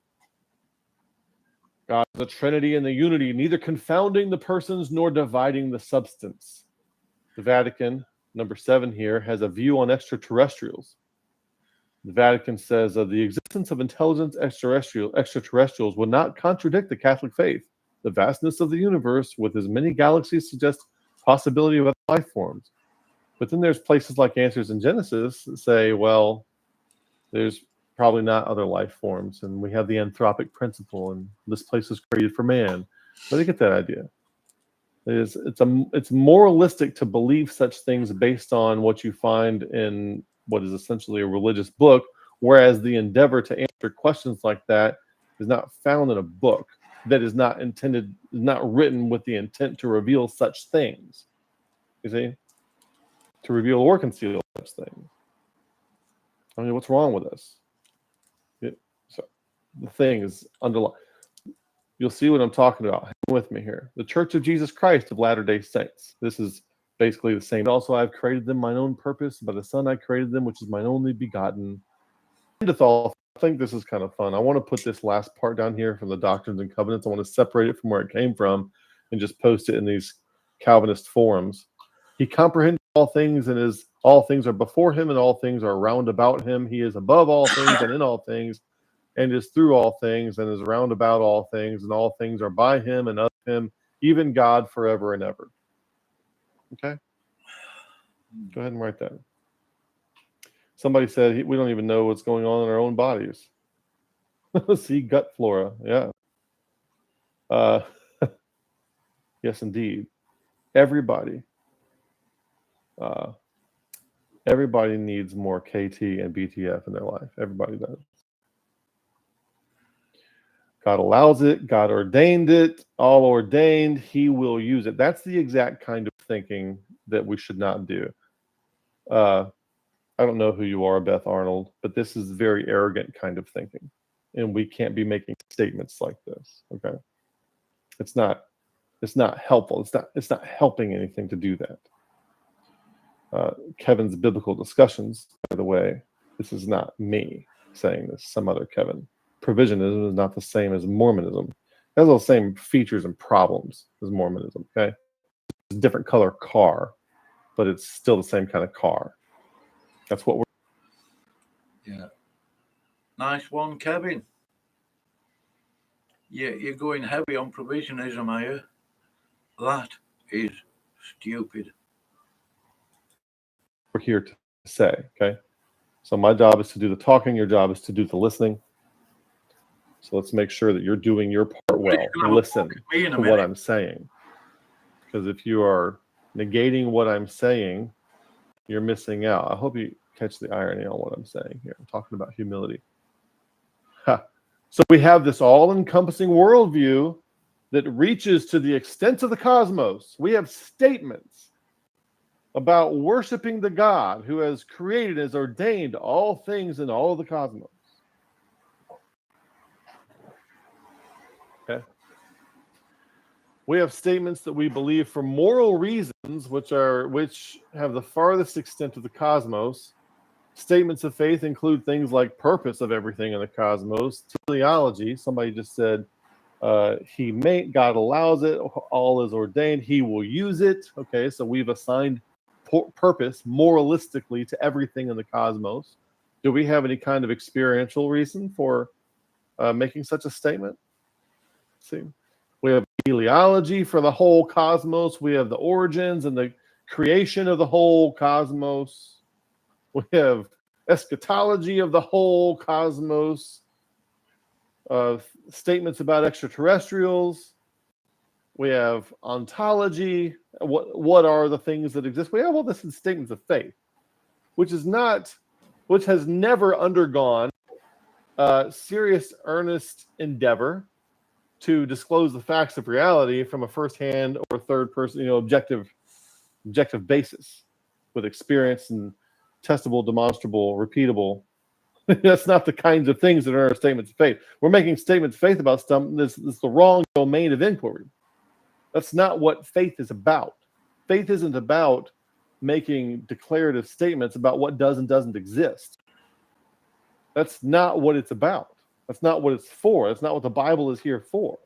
God is the Trinity and the unity, neither confounding the persons nor dividing the substance. The Vatican, number 7 here, has a view on extraterrestrials. The Vatican says the existence of intelligent extraterrestrials would not contradict the Catholic faith. The vastness of the universe with as many galaxies suggests possibility of other life forms. But then there's places like Answers in Genesis that say, well, there's probably not other life forms, and we have the anthropic principle, and this place was created for man. Where do you get that idea? It's moralistic to believe such things based on what you find in what is essentially a religious book, whereas the endeavor to answer questions like that is not found in a book that is not written with the intent to reveal such things. You see? To reveal or conceal such things. I mean, what's wrong with us? So the thing is underlined. You'll see what I'm talking about. Hang with me here. The Church of Jesus Christ of Latter-day Saints. This is basically the same. Also, I've created them mine own purpose. By the Son I created them, which is mine only begotten. I think this is kind of fun. I want to put this last part down here from the Doctrines and Covenants. I want to separate it from where it came from and just post it in these Calvinist forums. He comprehended all things, and all things are before him, and all things are round about him. He is above all things and in all things, and is through all things, and is round about all things, and all things are by him and of him, even God forever and ever. Okay? Go ahead and write that. Somebody said we don't even know what's going on in our own bodies. See, gut flora. Yeah. Yes, indeed. Everybody needs more KT and BTF in their life. Everybody does. God allows it. God ordained it. All ordained. He will use it. That's the exact kind of thinking that we should not do. I don't know who you are, Beth Arnold, but this is very arrogant kind of thinking. And we can't be making statements like this. Okay. It's not helpful. It's not helping anything to do that. Kevin's biblical discussions, by the way, this is not me saying this, some other Kevin. Provisionism is not the same as Mormonism. has those same features and problems as Mormonism. Okay, it's a different color car, but it's still the same kind of car. That's what we're. Yeah. Nice one, Kevin. Yeah, you're going heavy on provisionism, are you? That is stupid. We're here to say, okay? So my job is to do the talking, your job is to do the listening. So let's make sure that you're doing your part well. Listen to what I'm saying. Because if you are negating what I'm saying, you're missing out. I hope you catch the irony on what I'm saying here. I'm talking about humility. So we have this all-encompassing worldview that reaches to the extent of the cosmos. We have statements about worshiping the God who has created, has ordained all things in all of the cosmos. Okay. We have statements that we believe for moral reasons, which have the farthest extent of the cosmos. Statements of faith include things like purpose of everything in the cosmos, teleology. Somebody just said, God allows it, all is ordained, he will use it. Okay, so we've assigned purpose moralistically to everything in the cosmos. Do we have any kind of experiential reason for making such a statement? See, we have teleology for the whole cosmos. We have the origins and the creation of the whole cosmos. We have eschatology of the whole cosmos. Statements about extraterrestrials. We have ontology. What are the things that exist? We have all this in statements of faith, which has never undergone serious, earnest endeavor to disclose the facts of reality from a first-hand or third-person, objective basis with experience and testable, demonstrable, repeatable. That's not the kinds of things that are in our statements of faith. We're making statements of faith about something that's the wrong domain of inquiry. That's not what faith is about. Faith isn't about making declarative statements about what does and doesn't exist. That's not what it's about. That's not what it's for. That's not what the Bible is here for.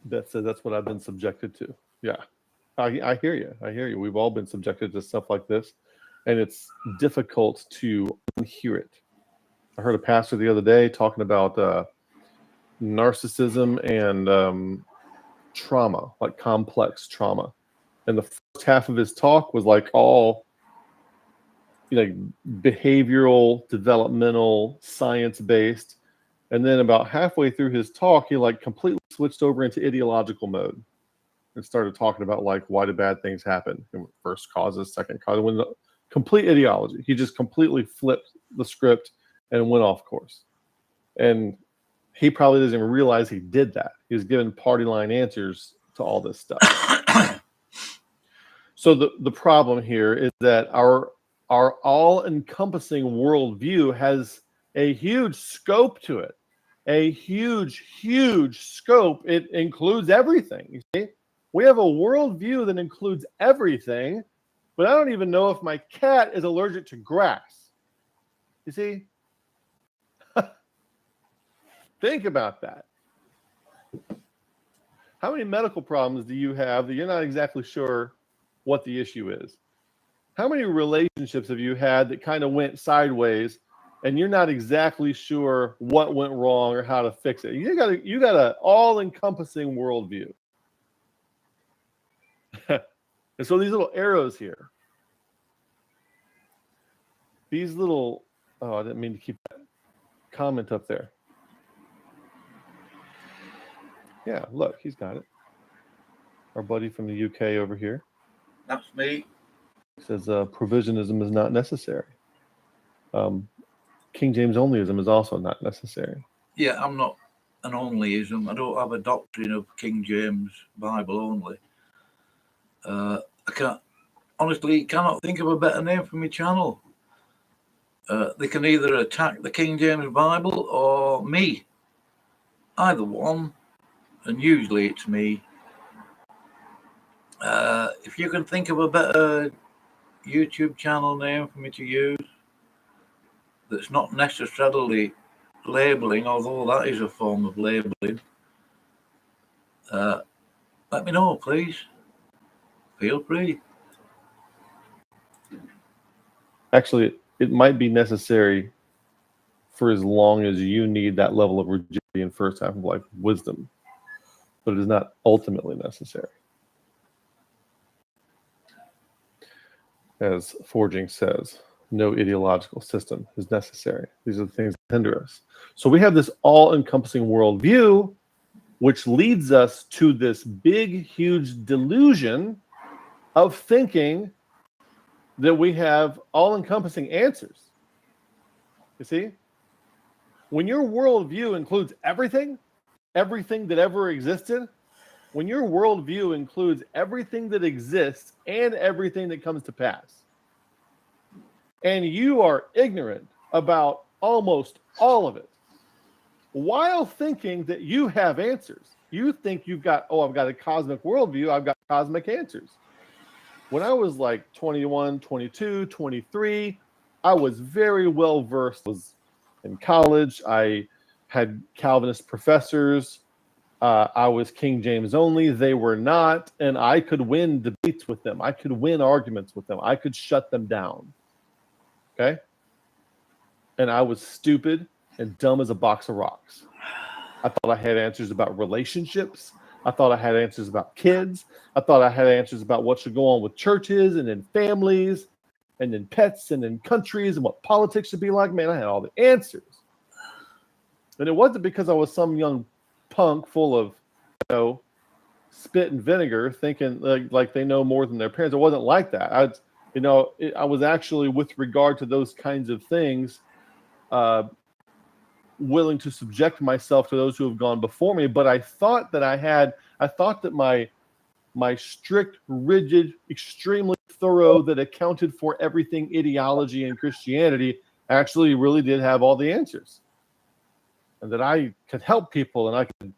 That's what I've been subjected to. Yeah. I hear you. I hear you. We've all been subjected to stuff like this, and it's difficult to unhear it. I heard a pastor the other day talking about narcissism and trauma, like complex trauma. And the first half of his talk was like all behavioral, developmental, science-based. And then about halfway through his talk, he completely switched over into ideological mode and started talking about why do bad things happen? First causes, second causes. When the complete ideology, he just completely flipped the script and went off course. And he probably doesn't even realize he did that. He was giving party line answers to all this stuff. So the problem here is that our all-encompassing worldview has a huge scope to it. A huge, huge scope. It includes everything. You see? We have a worldview that includes everything, but I don't even know if my cat is allergic to grass. You see? Think about that. How many medical problems do you have that you're not exactly sure what the issue is? How many relationships have you had that kind of went sideways and you're not exactly sure what went wrong or how to fix it? You got an all-encompassing worldview. And so these little arrows here, I didn't mean to keep that comment up there. Yeah, look, he's got it. Our buddy from the UK over here. That's me. Says provisionism is not necessary. King James onlyism is also not necessary. Yeah, I'm not an onlyism. I don't have a doctrine of King James Bible only. I cannot think of a better name for my channel. They can either attack the King James Bible or me. Either one, and usually it's me. If you can think of a better YouTube channel name for me to use that's not necessarily labeling, although that is a form of labeling, let me know, please. Feel free. Actually, it might be necessary for as long as you need that level of rigidity in first half of life wisdom, but it is not ultimately necessary. As Forging says, no ideological system is necessary. These are the things that hinder us. So we have this all-encompassing worldview, which leads us to this big, huge delusion of thinking that we have all-encompassing answers. You see? When your worldview includes everything that ever existed, when your worldview includes everything that exists and everything that comes to pass, and you are ignorant about almost all of it, while thinking that you have answers, you think you've got, I've got a cosmic worldview, I've got cosmic answers. When I was like 21, 22, 23, I was very well versed. I was in college. I had Calvinist professors. I was King James only. They were not. And I could win debates with them. I could win arguments with them. I could shut them down. Okay? And I was stupid and dumb as a box of rocks. I thought I had answers about relationships. I thought I had answers about kids. I thought I had answers about what should go on with churches and in families and in pets and in countries and what politics should be like. Man, I had all the answers. And it wasn't because I was some young punk full of, spit and vinegar thinking like they know more than their parents. It wasn't like that. I was actually, with regard to those kinds of things, willing to subject myself to those who have gone before me, but I thought that my strict, rigid, extremely thorough, that accounted for everything ideology in Christianity actually really did have all the answers, and that I could help people and I could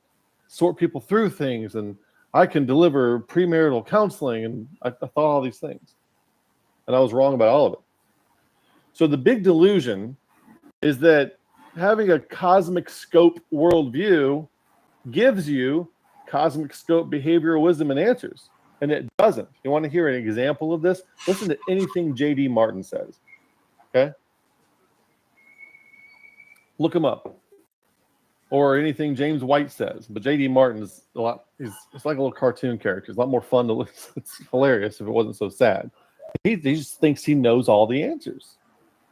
sort people through things and I can deliver premarital counseling, and I thought all these things, and I was wrong about all of it. So the big delusion is that having a cosmic scope worldview gives you cosmic scope behavioral wisdom and answers, and it doesn't. You want to hear an example of this? Listen to anything J.D. Martin says. Okay, look him up, or anything James White says. But J.D. Martin is a lot. It's like a little cartoon character. It's a lot more fun to listen. It's hilarious if it wasn't so sad. He just thinks he knows all the answers,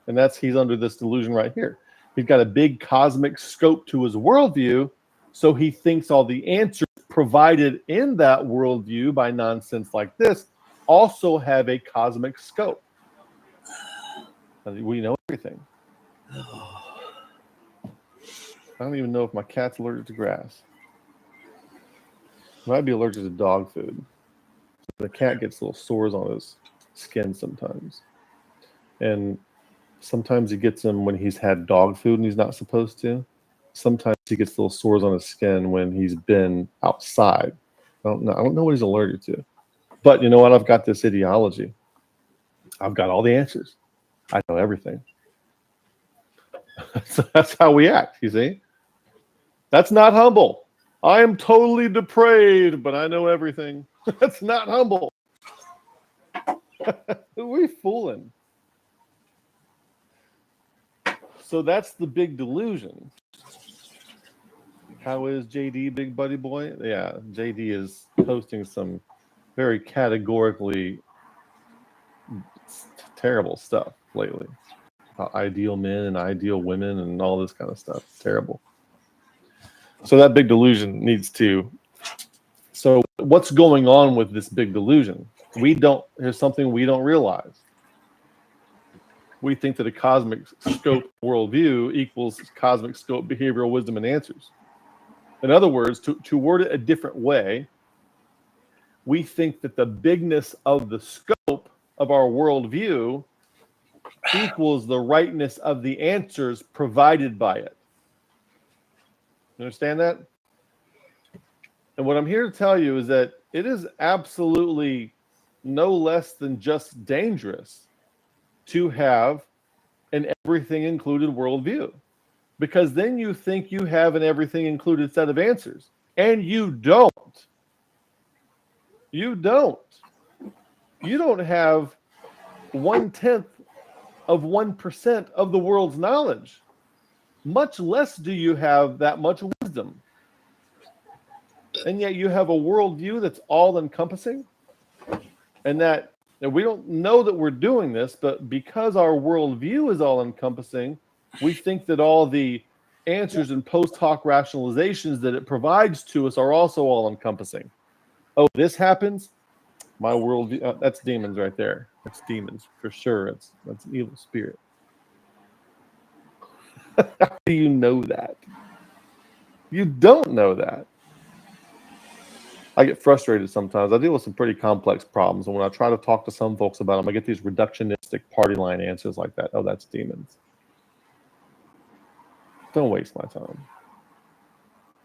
and he's under this delusion right here. He's got a big cosmic scope to his worldview, so he thinks all the answers provided in that worldview by nonsense like this also have a cosmic scope. We know everything. I don't even know if my cat's allergic to grass. He might be allergic to dog food. The cat gets little sores on his skin sometimes. And sometimes he gets them when he's had dog food and he's not supposed to. Sometimes he gets little sores on his skin when he's been outside. I don't know what he's allergic to. But you know what? I've got this ideology. I've got all the answers. I know everything. So that's how we act, you see? That's not humble. I am totally depraved, but I know everything. That's not humble. Who are we fooling? So that's the big delusion. How is JD, big buddy boy? Yeah, JD is posting some very categorically terrible stuff lately. Ideal men and ideal women and all this kind of stuff. It's terrible. So that big delusion needs to... So what's going on with this big delusion? Here's something we don't realize. We think that a cosmic scope worldview equals cosmic scope behavioral wisdom and answers. In other words, to word it a different way, we think that the bigness of the scope of our worldview equals the rightness of the answers provided by it. You understand that? And what I'm here to tell you is that it is absolutely no less than just dangerous to have an everything included worldview, Because then you think you have an everything included set of answers. And you don't. You don't. You don't have 1/10 of 1% of the world's knowledge. Much less do you have that much wisdom. And yet you have a worldview that's all-encompassing. And that we don't know that we're doing this, but because our worldview is all-encompassing, we think that all the answers and post hoc rationalizations that it provides to us are also all-encompassing. Oh, this happens? My worldview, that's demons right there. That's demons for sure. That's an evil spirit. How do you know that? You don't know that. I get frustrated sometimes. I deal with some pretty complex problems, and when I try to talk to some folks about them, I get these reductionistic party line answers like that. Oh, that's demons. Don't waste my time.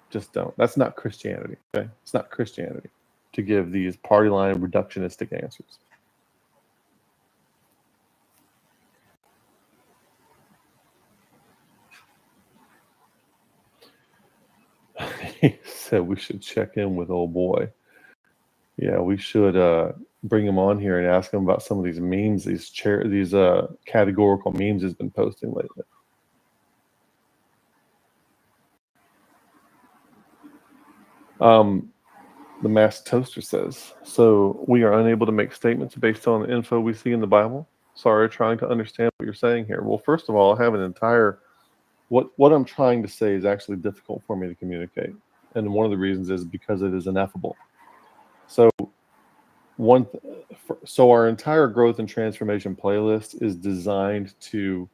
Just don't. That's not Christianity. Okay, it's not Christianity to give these party line reductionistic answers. He said we should check in with old boy. Yeah, we should bring him on here and ask him about some of these memes, these categorical memes he's been posting lately. The Mass Toaster says, so we are unable to make statements based on the info we see in the Bible. Sorry, trying to understand what you're saying here. Well, first of all, I have an entire, what I'm trying to say is actually difficult for me to communicate. And one of the reasons is because it is ineffable. So so our entire growth and transformation playlist is designed to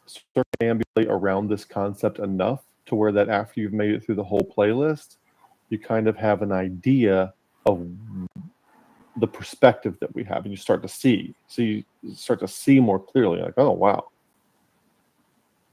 circumambulate around this concept enough to where that after you've made it through the whole playlist, you kind of have an idea of the perspective that we have, and you start to see. So you start to see more clearly, like, oh, wow.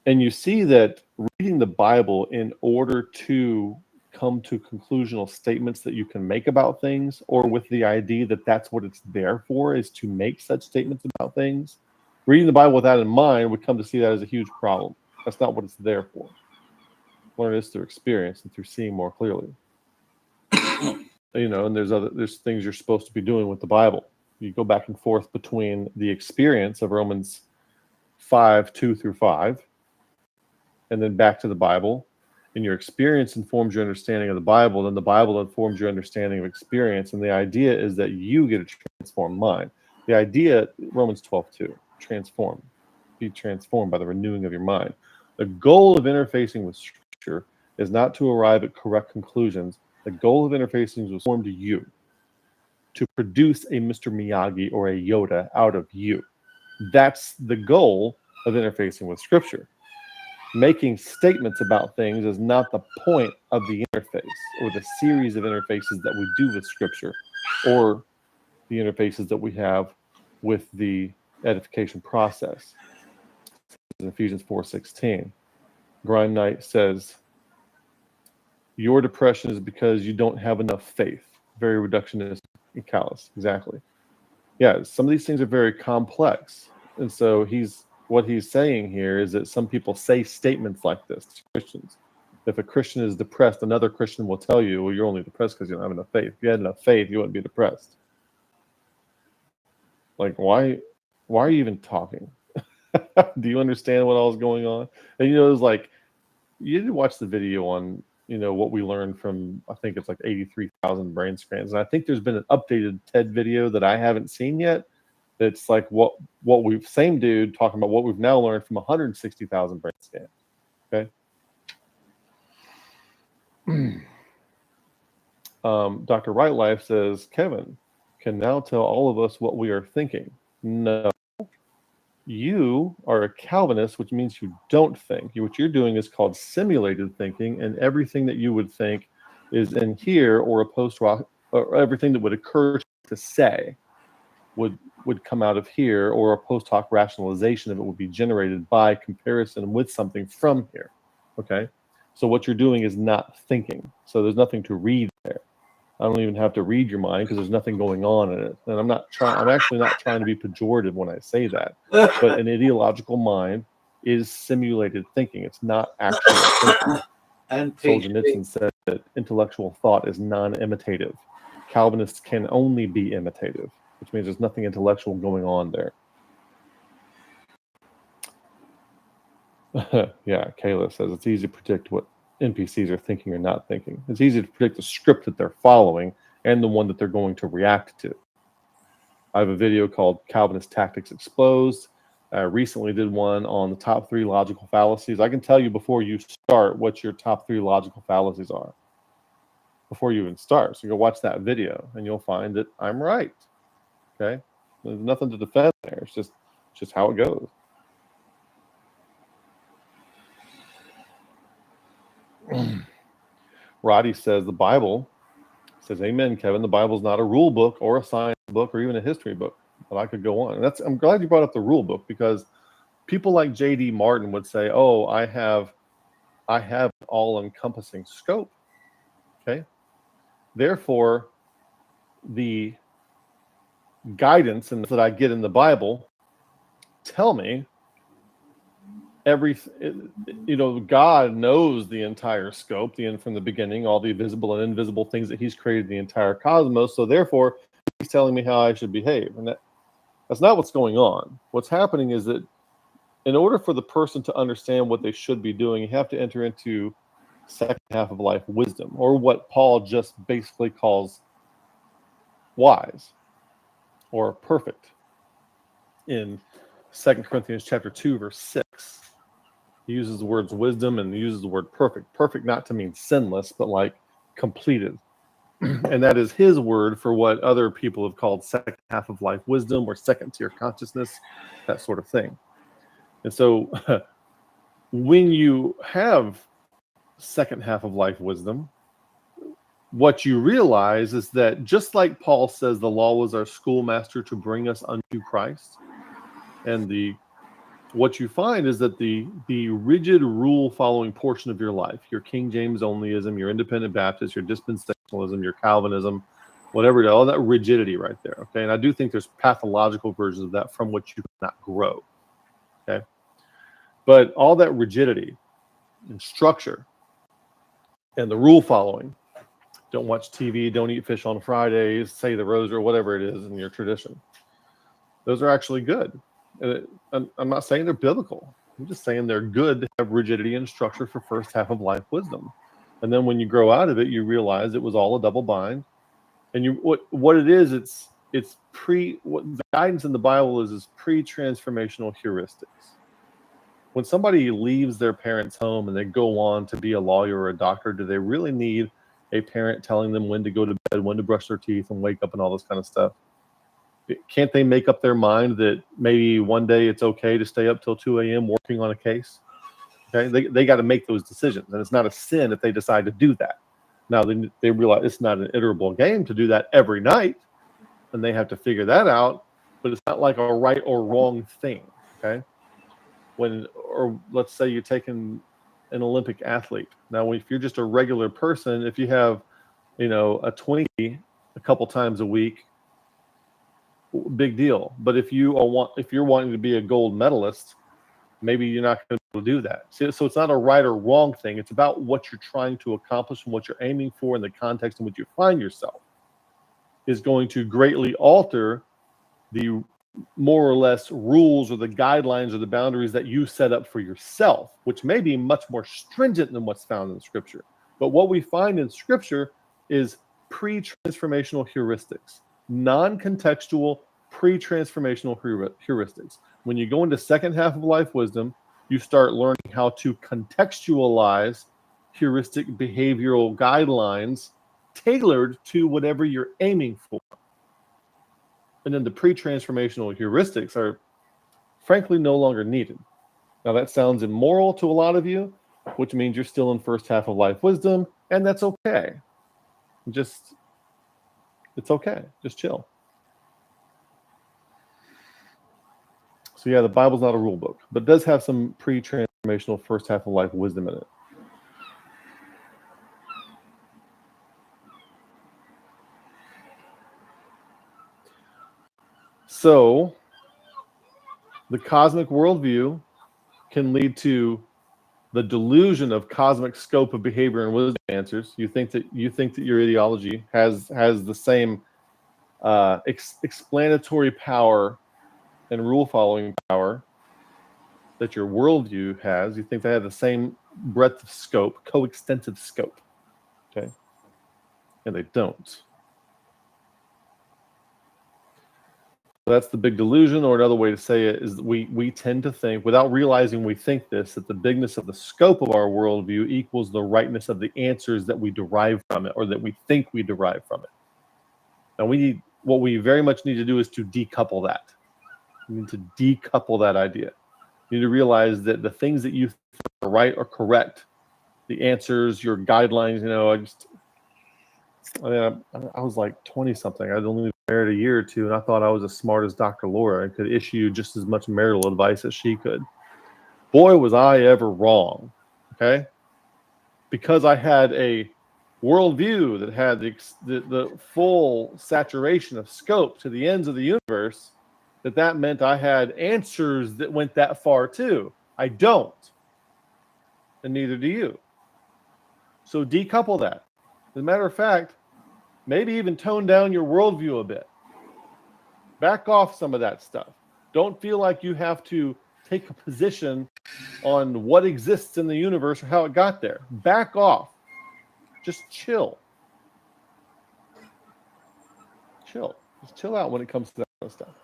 And you see that reading the Bible in order to come to conclusional statements that you can make about things, or with the idea that that's what it's there for, is to make such statements about things. Reading the Bible with that in mind would come to see that as a huge problem. That's not what it's there for. Learn this through experience and through seeing more clearly. And there's things you're supposed to be doing with the Bible. You go back and forth between the experience of Romans 5:2-5, and then back to the Bible. And your experience informs your understanding of the Bible, then the Bible informs your understanding of experience. And the idea is that you get a transformed mind. The idea, Romans 12:2, transform. Be transformed by the renewing of your mind. The goal of interfacing with Scripture is not to arrive at correct conclusions. The goal of interfacing was formed to you, to produce a Mr. Miyagi or a Yoda out of you. That's the goal of interfacing with Scripture. Making statements about things is not the point of the interface or the series of interfaces that we do with Scripture, or the interfaces that we have with the edification process. In Ephesians 4:16, Grind Knight says, your depression is because you don't have enough faith. Very reductionist and callous. Exactly. Yeah, some of these things are very complex. And so what he's saying here is that some people say statements like this to Christians. If a Christian is depressed, another Christian will tell you, well, you're only depressed because you don't have enough faith. If you had enough faith, you wouldn't be depressed. Like, why are you even talking? Do you understand what all is going on? And it was like, you did watch the video on what we learned from, I think it's like 83,000 brain scans. And I think there's been an updated TED video that I haven't seen yet. It's like same dude talking about what we've now learned from 160,000 brain scans. Okay. Dr. Right Life says, Kevin can now tell all of us what we are thinking. No. You are a Calvinist, which means you don't think. What you're doing is called simulated thinking, and everything that you would think is in here, or a post-rock, or everything that would occur to say would come out of here, or a post hoc rationalization of it would be generated by comparison with something from here. Okay? So what you're doing is not thinking. So there's nothing to read there. I don't even have to read your mind because there's nothing going on in it. And I'm actually not trying to be pejorative when I say that. But an ideological mind is simulated thinking. It's not actual thinking. And Solzhenitsyn said that intellectual thought is non-imitative. Calvinists can only be imitative, which means there's nothing intellectual going on there. Yeah, Kayla says it's easy to predict what NPCs are thinking or not thinking. It's easy to predict the script that they're following and the one that they're going to react to. I have a video called Calvinist Tactics Exposed. I recently did one on the top 3 logical fallacies. I can tell you before you start what your top 3 logical fallacies are before you even start. So go watch that video and you'll find that I'm right. Okay? There's nothing to defend there. It's just how it goes. Roddy says the Bible says, amen, Kevin. The Bible's not a rule book or a science book or even a history book. But I could go on. And I'm glad you brought up the rule book, because people like J.D. Martin would say, oh, I have all-encompassing scope. Okay? Therefore, the guidance that I get in the Bible tell me God knows the entire scope, from the beginning, all the visible and invisible things that he's created, the entire cosmos. So therefore, he's telling me how I should behave. And that's not what's going on. What's happening is that in order for the person to understand what they should be doing, you have to enter into second half of life wisdom, or what Paul just basically calls wise or perfect in 2 Corinthians chapter 2, verse 6. He uses the words wisdom and he uses the word perfect. Perfect not to mean sinless, but like completed. And that is his word for what other people have called second half of life wisdom or second tier consciousness, that sort of thing. And so when you have second half of life wisdom, what you realize is that just like Paul says the law was our schoolmaster to bring us unto Christ, and what you find is that the rigid rule following portion of your life, your King James onlyism, your independent Baptist, your dispensationalism, your Calvinism, whatever, all that rigidity right there. Okay. And I do think there's pathological versions of that from which you cannot grow. Okay. But all that rigidity and structure and the rule following, don't watch TV, don't eat fish on Fridays, say the rosary, or whatever it is in your tradition, those are actually good. And I'm not saying they're biblical. I'm just saying they're good to have rigidity and structure for first half of life wisdom. And then when you grow out of it, you realize it was all a double bind. And what it is, what the guidance in the Bible is pre-transformational heuristics. When somebody leaves their parents' home and they go on to be a lawyer or a doctor, do they really need a parent telling them when to go to bed, when to brush their teeth and wake up and all this kind of stuff? Can't they make up their mind that maybe one day it's okay to stay up till 2 a.m. working on a case? Okay, they got to make those decisions, and it's not a sin if they decide to do that. Now they realize it's not an iterable game to do that every night, and they have to figure that out. But it's not like a right or wrong thing. Okay, or let's say you're taking an Olympic athlete. Now, if you're just a regular person, if you have, a Twinkie a couple times a week, big deal. But if you're wanting to be a gold medalist, maybe you're not going to be able to do that. So it's not a right or wrong thing. It's about what you're trying to accomplish and what you're aiming for in the context in which you find yourself is going to greatly alter the more or less rules or the guidelines or the boundaries that you set up for yourself, which may be much more stringent than what's found in Scripture. But what we find in Scripture is pre-transformational heuristics, non-contextual pre-transformational heuristics. When you go into second half of life wisdom, you start learning how to contextualize heuristic behavioral guidelines tailored to whatever you're aiming for. And then the pre-transformational heuristics are frankly no longer needed. Now that sounds immoral to a lot of you, which means you're still in first half of life wisdom, and that's okay. It's okay. Just chill. So yeah, the Bible's not a rule book, but does have some pre-transformational first half of life wisdom in it. So the cosmic worldview can lead to the delusion of cosmic scope of behavior and wisdom answers. You think that your ideology has the same explanatory power and rule following power that your worldview has. You think they have the same breadth of scope, coextensive scope. Okay, and they don't. That's the big delusion, or another way to say it is that we tend to think, without realizing we think this, that the bigness of the scope of our worldview equals the rightness of the answers that we derive from it, or that we think we derive from it. Now, what we very much need to do is to decouple that. We need to decouple that idea. You need to realize that the things that you think are right or correct, the answers, your guidelines, I was like 20-something. I'd only been married a year or two, and I thought I was as smart as Dr. Laura and could issue just as much marital advice as she could. Boy, was I ever wrong, okay? Because I had a worldview that had the full saturation of scope to the ends of the universe, that meant I had answers that went that far too. I don't, and neither do you. So decouple that. As a matter of fact, maybe even tone down your worldview a bit. Back off some of that stuff. Don't feel like you have to take a position on what exists in the universe or how it got there. Back off. Just chill. Chill. Just chill out when it comes to that kind of stuff.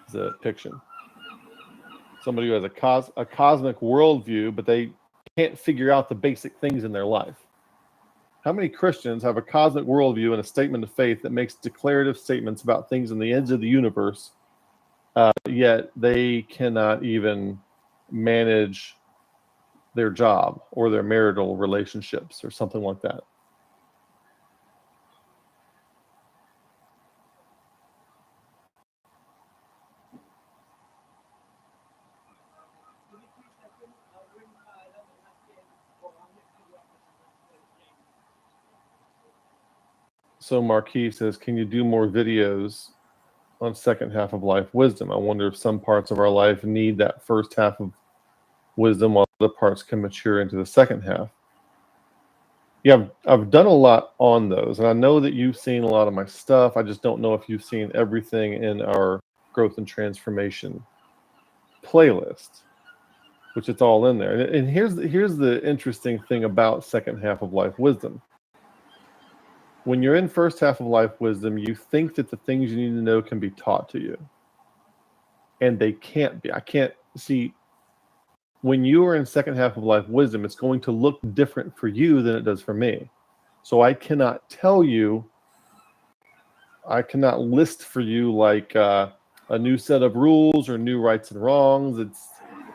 It's a fiction. Somebody who has a cosmic worldview, but they can't figure out the basic things in their life. How many Christians have a cosmic worldview and a statement of faith that makes declarative statements about things in the ends of the universe, yet they cannot even manage their job or their marital relationships or something like that? So Marquis says, can you do more videos on second half of life wisdom? I wonder if some parts of our life need that first half of wisdom while other parts can mature into the second half. Yeah, I've done a lot on those, and I know that you've seen a lot of my stuff. I just don't know if you've seen everything in our growth and transformation playlist, which it's all in there. And here's the interesting thing about second half of life wisdom. When you're in first half of life wisdom, you think that the things you need to know can be taught to you. And they can't be. I can't see. When you are in second half of life wisdom, it's going to look different for you than it does for me. So I cannot tell you, I cannot list for you like a new set of rules or new rights and wrongs.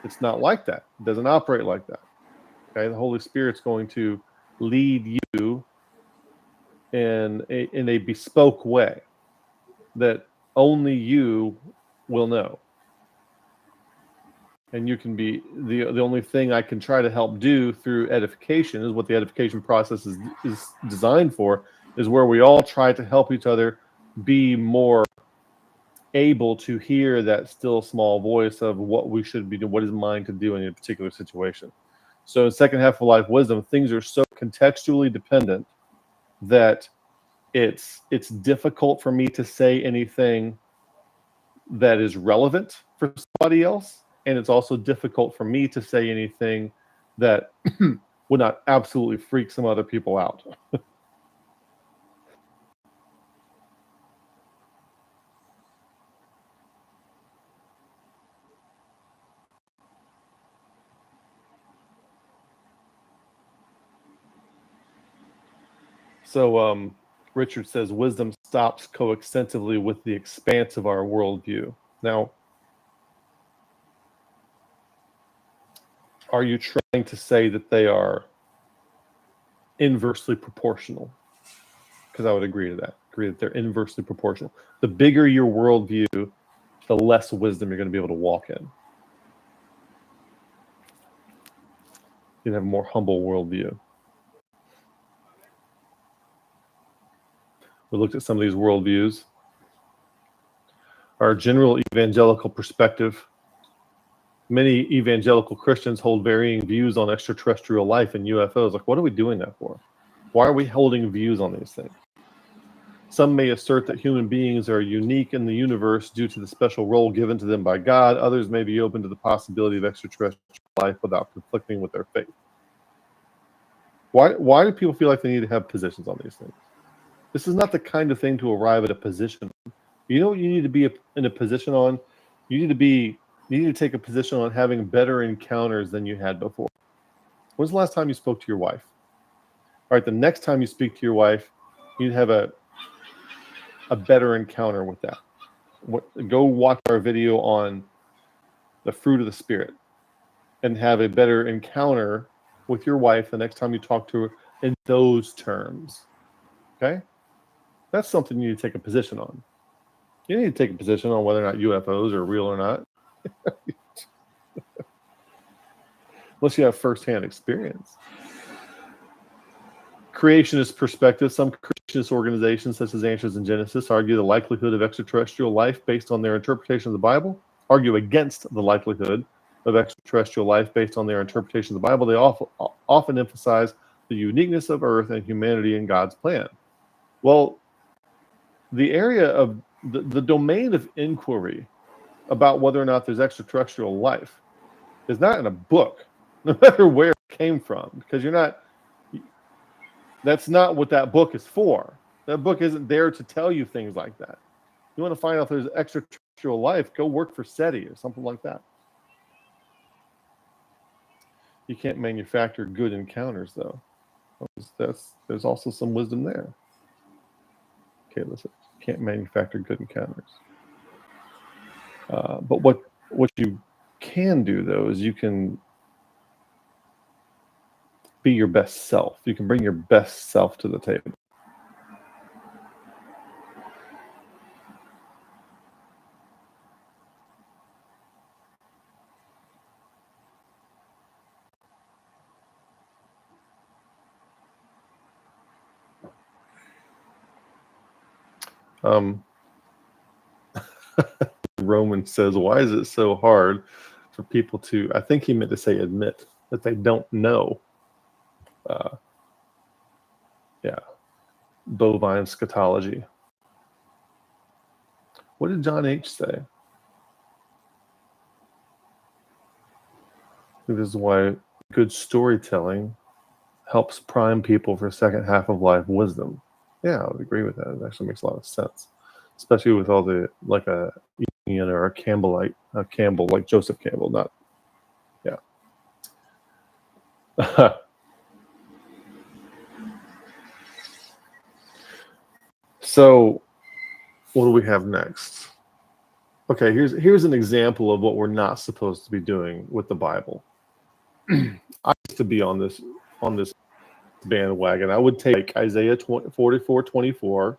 It's not like that. It doesn't operate like that. Okay, the Holy Spirit's going to lead you in a bespoke way that only you will know. And you can be the only thing I can try to help do through edification is what the edification process is designed for, is where we all try to help each other be more able to hear that still small voice of what we should be doing, what is mine to do in a particular situation. So in second half of life wisdom, things are so contextually dependent that it's difficult for me to say anything that is relevant for somebody else, and it's also difficult for me to say anything that would not absolutely freak some other people out. So Richard says wisdom stops coextensively with the expanse of our worldview. Now, are you trying to say that they are inversely proportional? Because I would agree to that. Agree that they're inversely proportional. The bigger your worldview, the less wisdom you're going to be able to walk in. can have a more humble worldview. We looked at some of these worldviews. Our general evangelical perspective. Many evangelical Christians hold varying views on extraterrestrial life and UFOs. Like, what are we doing that for? Why are we holding views on these things? Some may assert that human beings are unique in the universe due to the special role given to them by God. Others may be open to the possibility of extraterrestrial life without conflicting with their faith. Why do people feel like they need to have positions on these things? This is not the kind of thing to arrive at a position. You know what you need to be in a position on? You need to take a position on having better encounters than you had before. When's the last time you spoke to your wife? All right, the next time you speak to your wife, you need to have a better encounter with that. Go watch our video on the fruit of the Spirit and have a better encounter with your wife the next time you talk to her in those terms. Okay? That's something you need to take a position on. You need to take a position on whether or not UFOs are real or not. Unless you have firsthand experience. Creationist perspective. Some creationist organizations, such as Answers in Genesis, argue the likelihood of extraterrestrial life based on their interpretation of the Bible. Argue against the likelihood of extraterrestrial life based on their interpretation of the Bible. They often emphasize the uniqueness of Earth and humanity in God's plan. Well, the area of the domain of inquiry about whether or not there's extraterrestrial life is not in a book, no matter where it came from, because that's not what that book is for. That book isn't there to tell you things like that. You want to find out if there's extraterrestrial life, go work for SETI or something like that. You can't manufacture good encounters, though. There's also some wisdom there. Okay, listen. Can't manufacture good encounters. But what you can do, though, is you can be your best self. You can bring your best self to the table. Roman says, why is it so hard for people to, I think he meant to say admit, that they don't know? Bovine scatology. What did John H. say? This is why good storytelling helps prime people for second half of life wisdom. Yeah, I would agree with that. It actually makes a lot of sense, especially with all the, like a Ian or a Campbellite, Campbell, like Joseph Campbell, not, yeah. So, what do we have next? Okay, here's an example of what we're not supposed to be doing with the Bible. I used to be on this bandwagon. I would take Isaiah 44:24.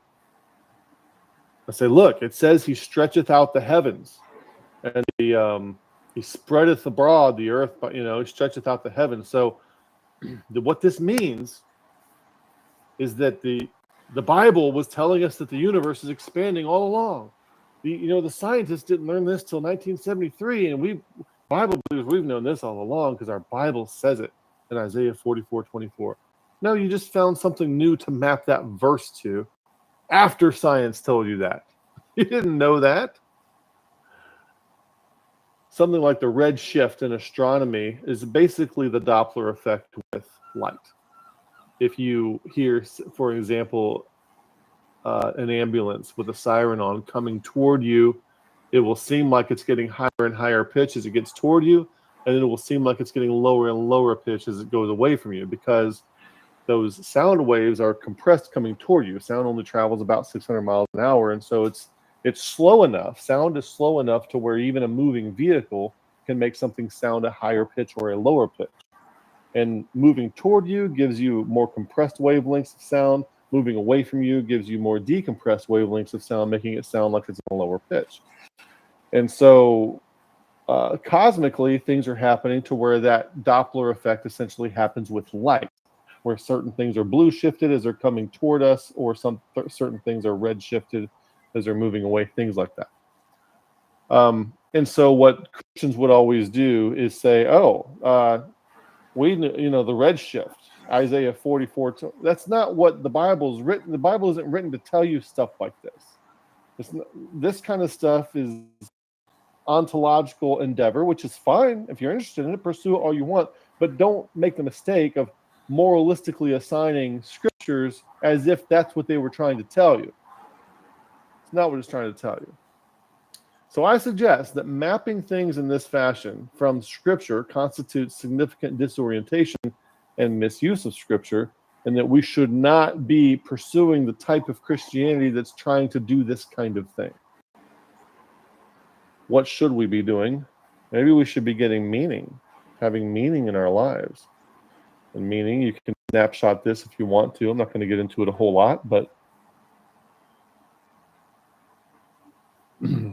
I say, look, it says he stretcheth out the heavens, and he spreadeth abroad the earth, but he stretcheth out the heavens. So what this means is that the Bible was telling us that the universe is expanding all along. The scientists didn't learn this till 1973, and Bible believers, we've known this all along because our Bible says it in Isaiah 44:24. No, you just found something new to map that verse to after science told you that. You didn't know that. Something like the red shift in astronomy is basically the Doppler effect with light. If you hear, for example, an ambulance with a siren on coming toward you, it will seem like it's getting higher and higher pitch as it gets toward you, and then it will seem like it's getting lower and lower pitch as it goes away from you, because those sound waves are compressed coming toward you. Sound only travels about 600 miles an hour, and so it's slow enough. Sound is slow enough to where even a moving vehicle can make something sound a higher pitch or a lower pitch. And moving toward you gives you more compressed wavelengths of sound. Moving away from you gives you more decompressed wavelengths of sound, making it sound like it's in a lower pitch. And so cosmically, things are happening to where that Doppler effect essentially happens with light, where certain things are blue shifted as they're coming toward us, or certain things are red shifted as they're moving away, things like that. And so what Christians would always do is say, the red shift, Isaiah 44. That's not what the Bible is written. The Bible isn't written to tell you stuff like this. This kind of stuff is ontological endeavor, which is fine. If you're interested in it, pursue it all you want, but don't make the mistake of moralistically assigning scriptures as if that's what they were trying to tell you. It's not what it's trying to tell you. So I suggest that mapping things in this fashion from scripture constitutes significant disorientation and misuse of scripture, and that we should not be pursuing the type of Christianity that's trying to do this kind of thing. What should we be doing? Maybe we should be getting meaning, having meaning in our lives. And meaning, you can snapshot this if you want to. I'm not going to get into it a whole lot, but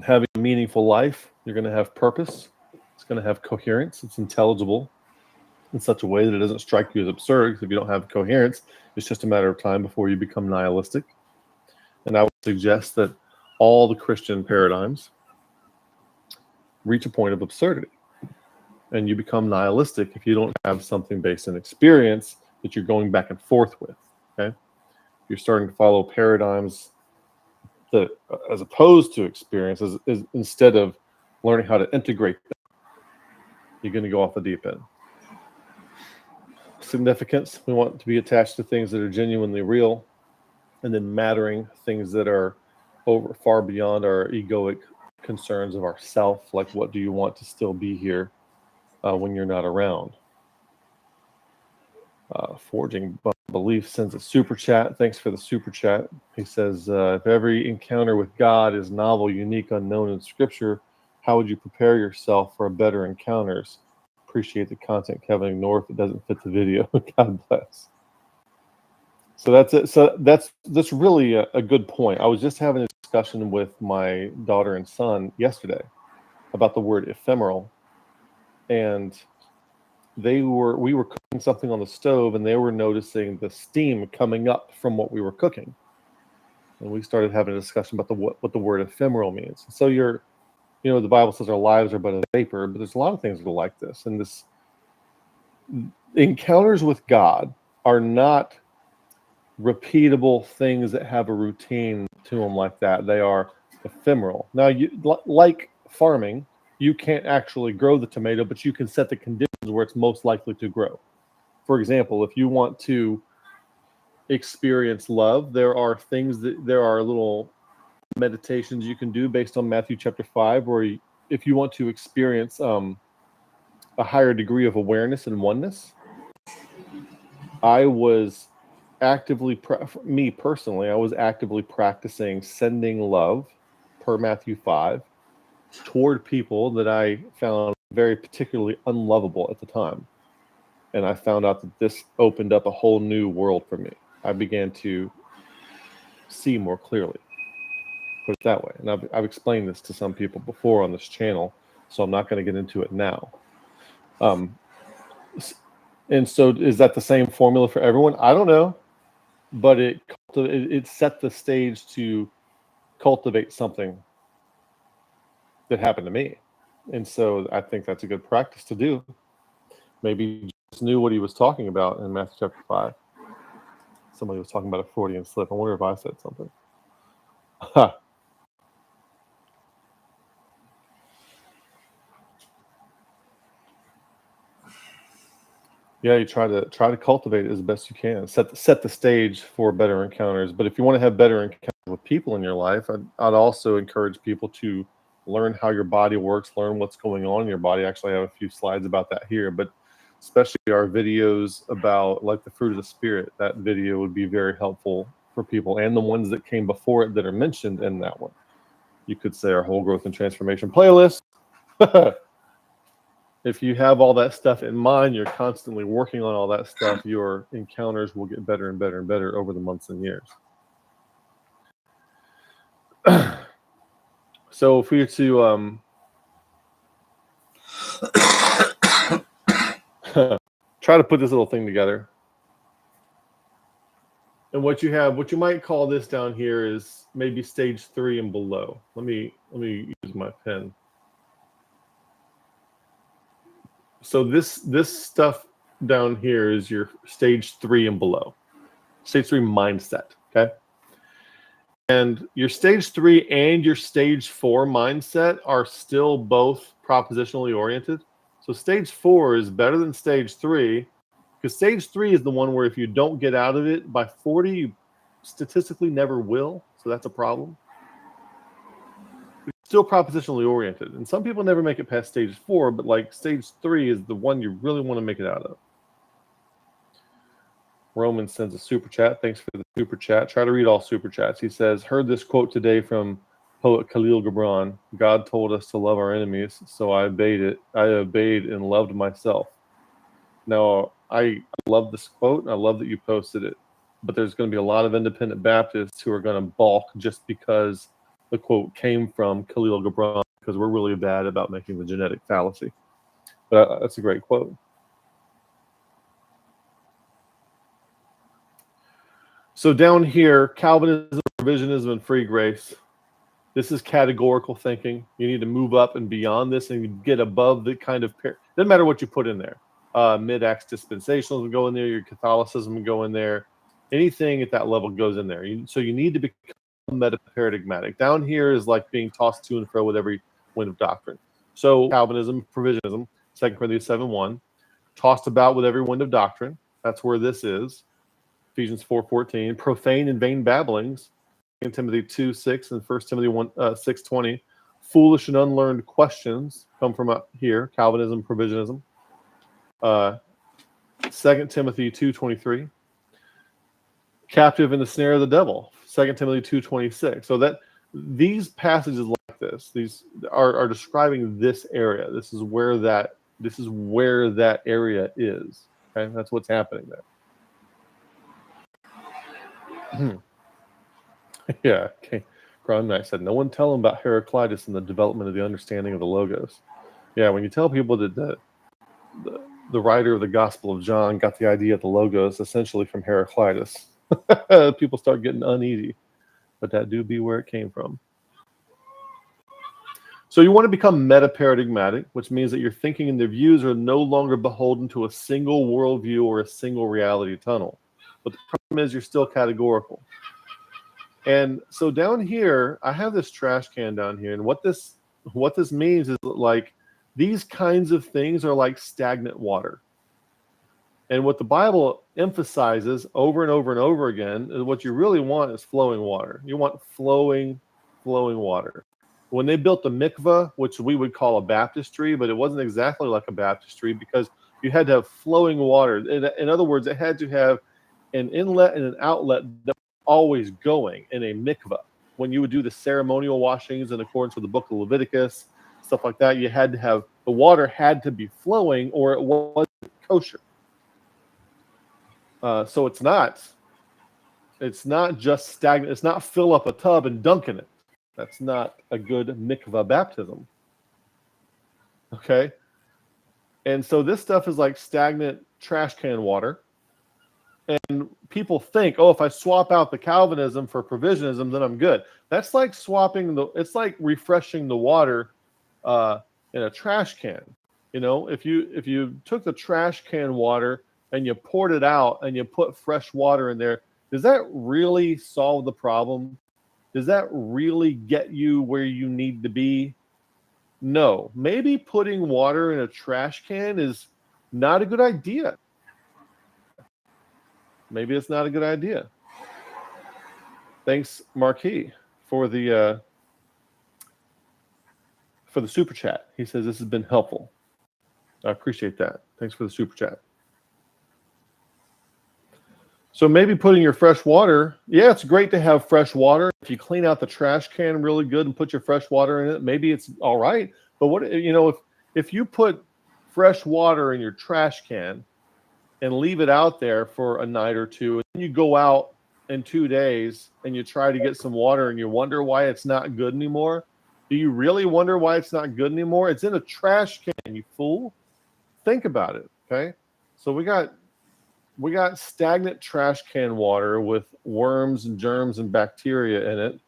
having a meaningful life, you're going to have purpose. It's going to have coherence. It's intelligible in such a way that it doesn't strike you as absurd. Because if you don't have coherence, it's just a matter of time before you become nihilistic. And I would suggest that all the Christian paradigms reach a point of absurdity. And you become nihilistic if you don't have something based in experience that you're going back and forth with. Okay? You're starting to follow paradigms that, as opposed to experience, is instead of learning how to integrate them, you're going to go off the deep end. Significance, we want to be attached to things that are genuinely real, and then mattering, things that are far beyond our egoic concerns of ourself, like what do you want to still be here when you're not around. Forging Belief sends a super chat. Thanks for the super chat. He says, if every encounter with God is novel, unique, unknown in Scripture, how would you prepare yourself for better encounters? Appreciate the content, Kevin. Ignore if it doesn't fit the video. God bless. So that's it. So that's really a good point. I was just having a discussion with my daughter and son yesterday about the word ephemeral, and we were cooking something on the stove, and they were noticing the steam coming up from what we were cooking, and we started having a discussion about what the word ephemeral means. So the Bible says our lives are but a vapor, but there's a lot of things that are like this, and this encounters with God are not repeatable things that have a routine to them like that. They are ephemeral. Now, like farming, you can't actually grow the tomato, but you can set the conditions where it's most likely to grow. For example, if you want to experience love, there are little meditations you can do based on Matthew chapter 5, where if you want to experience a higher degree of awareness and oneness, I was actively practicing sending love per Matthew 5 toward people that I found very particularly unlovable at the time. And I found out that this opened up a whole new world for me. I began to see more clearly, put it that way. And I've explained this to some people before on this channel, so I'm not going to get into it now. And so is that the same formula for everyone? I don't know, but it set the stage to cultivate something that happened to me. And so I think that's a good practice to do. Maybe Jesus knew what he was talking about in Matthew chapter 5. Somebody was talking about a Freudian slip. I wonder if I said something. Yeah, you try to cultivate it as best you can. Set the stage for better encounters. But if you want to have better encounters with people in your life, I'd also encourage people to learn how your body works, learn what's going on in your body. Actually, I have a few slides about that here, but especially our videos about like the fruit of the Spirit. That video would be very helpful for people, and the ones that came before it that are mentioned in that one. You could say our whole growth and transformation playlist. If you have all that stuff in mind, you're constantly working on all that stuff, your encounters will get better and better and better over the months and years. So if we were to try to put this little thing together. And what you might call this down here is maybe stage 3 and below. Let me use my pen. So this stuff down here is your stage 3 and below. Stage 3 mindset, okay? And your stage 3 and your stage 4 mindset are still both propositionally oriented. So stage 4 is better than stage 3, because stage 3 is the one where if you don't get out of it by 40, you statistically never will. So that's a problem. It's still propositionally oriented. And some people never make it past stage 4, but like stage 3 is the one you really want to make it out of. Roman sends a super chat. Thanks for the super chat. Try to read all super chats. He says, heard this quote today from poet Khalil Gibran. God told us to love our enemies, so I obeyed it. I obeyed and loved myself. Now, I love this quote, and I love that you posted it. But there's going to be a lot of independent Baptists who are going to balk just because the quote came from Khalil Gibran, because we're really bad about making the genetic fallacy. But that's a great quote. So down here, Calvinism, Provisionism, and free grace. This is categorical thinking. You need to move up and beyond this and get above the kind of... Doesn't matter what you put in there. Mid-Acts dispensationalism would go in there. Your Catholicism would go in there. Anything at that level goes in there. So you need to become meta-paradigmatic. Down here is like being tossed to and fro with every wind of doctrine. So Calvinism, Provisionism, 2 Corinthians 7:1, tossed about with every wind of doctrine. That's where this is. Ephesians 4:14, profane and vain babblings, 2 Timothy 2:6 and 1 Timothy 6:20, foolish and unlearned questions come from up here, Calvinism, Provisionism. 2 Timothy 2:23, captive in the snare of the devil, 2 Timothy 2:26. So that these passages like this, these are describing this area. This is where that area is. Okay, that's what's happening there. Yeah, okay. Crown Knight said, no one tell him about Heraclitus and the development of the understanding of the Logos. Yeah, when you tell people that the writer of the Gospel of John got the idea of the Logos essentially from Heraclitus, people start getting uneasy. But that do be where it came from. So you want to become meta-paradigmatic, which means that your thinking and their views are no longer beholden to a single worldview or a single reality tunnel. But the problem is you're still categorical. And so down here, I have this trash can down here. And what this means is like these kinds of things are like stagnant water. And what the Bible emphasizes over and over and over again is what you really want is flowing water. You want flowing water. When they built the mikvah, which we would call a baptistry, but it wasn't exactly like a baptistry because you had to have flowing water. In other words, it had to have an inlet and an outlet that was always going in a mikvah. When you would do the ceremonial washings in accordance with the book of Leviticus, stuff like that, you had to have, the water had to be flowing or it wasn't kosher. So it's not just stagnant. It's not fill up a tub and dunk in it. That's not a good mikvah baptism. Okay? And so this stuff is like stagnant trash can water. And people think, oh, if I swap out the Calvinism for Provisionism, then I'm good. That's like it's like refreshing the water in a trash can. You know, if you took the trash can water and you poured it out and you put fresh water in there, does that really solve the problem? Does that really get you where you need to be? No. Maybe putting water in a trash can is not a good idea. Maybe it's not a good idea. Thanks, Marquis, for the super chat. He says this has been helpful. I appreciate that. Thanks for the super chat. So maybe putting your fresh water, yeah, it's great to have fresh water. If you clean out the trash can really good and put your fresh water in it, maybe it's all right. But what, you know, if you put fresh water in your trash can and leave it out there for a night or two, and then you go out in 2 days and you try to get some water and you wonder why it's not good anymore, do you really wonder why it's not good anymore? It's in a trash can, you fool. Think about it, okay? So we got stagnant trash can water with worms and germs and bacteria in it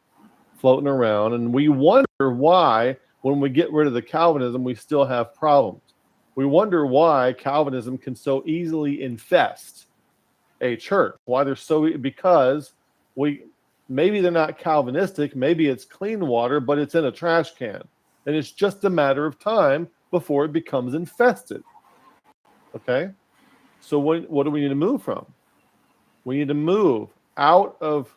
floating around, and we wonder why when we get rid of the Calvinism we still have problems. We wonder why Calvinism can so easily infest a church. Why they're so, because maybe they're not Calvinistic, maybe it's clean water, but it's in a trash can. And it's just a matter of time before it becomes infested. Okay? So what do we need to move from? We need to move out of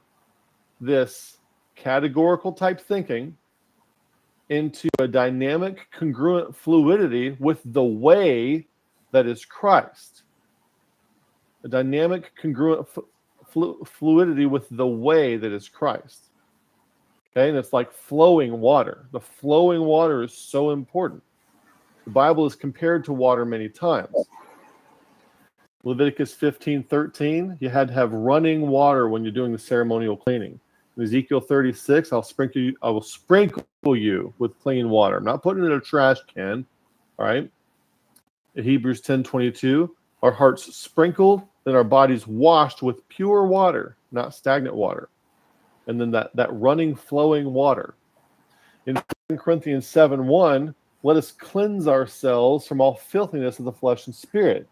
this categorical type thinking into a dynamic, congruent fluidity with the way that is Christ. A dynamic, congruent fluidity with the way that is Christ. Okay, and it's like flowing water. The flowing water is so important. The Bible is compared to water many times. Leviticus 15:13, you had to have running water when you're doing the ceremonial cleaning. In Ezekiel 36, I will sprinkle you with clean water. I'm not putting it in a trash can. All right. In Hebrews 10:22, our hearts sprinkled and our bodies washed with pure water, not stagnant water. And then that running, flowing water. In 2 Corinthians 7:1, let us cleanse ourselves from all filthiness of the flesh and spirit.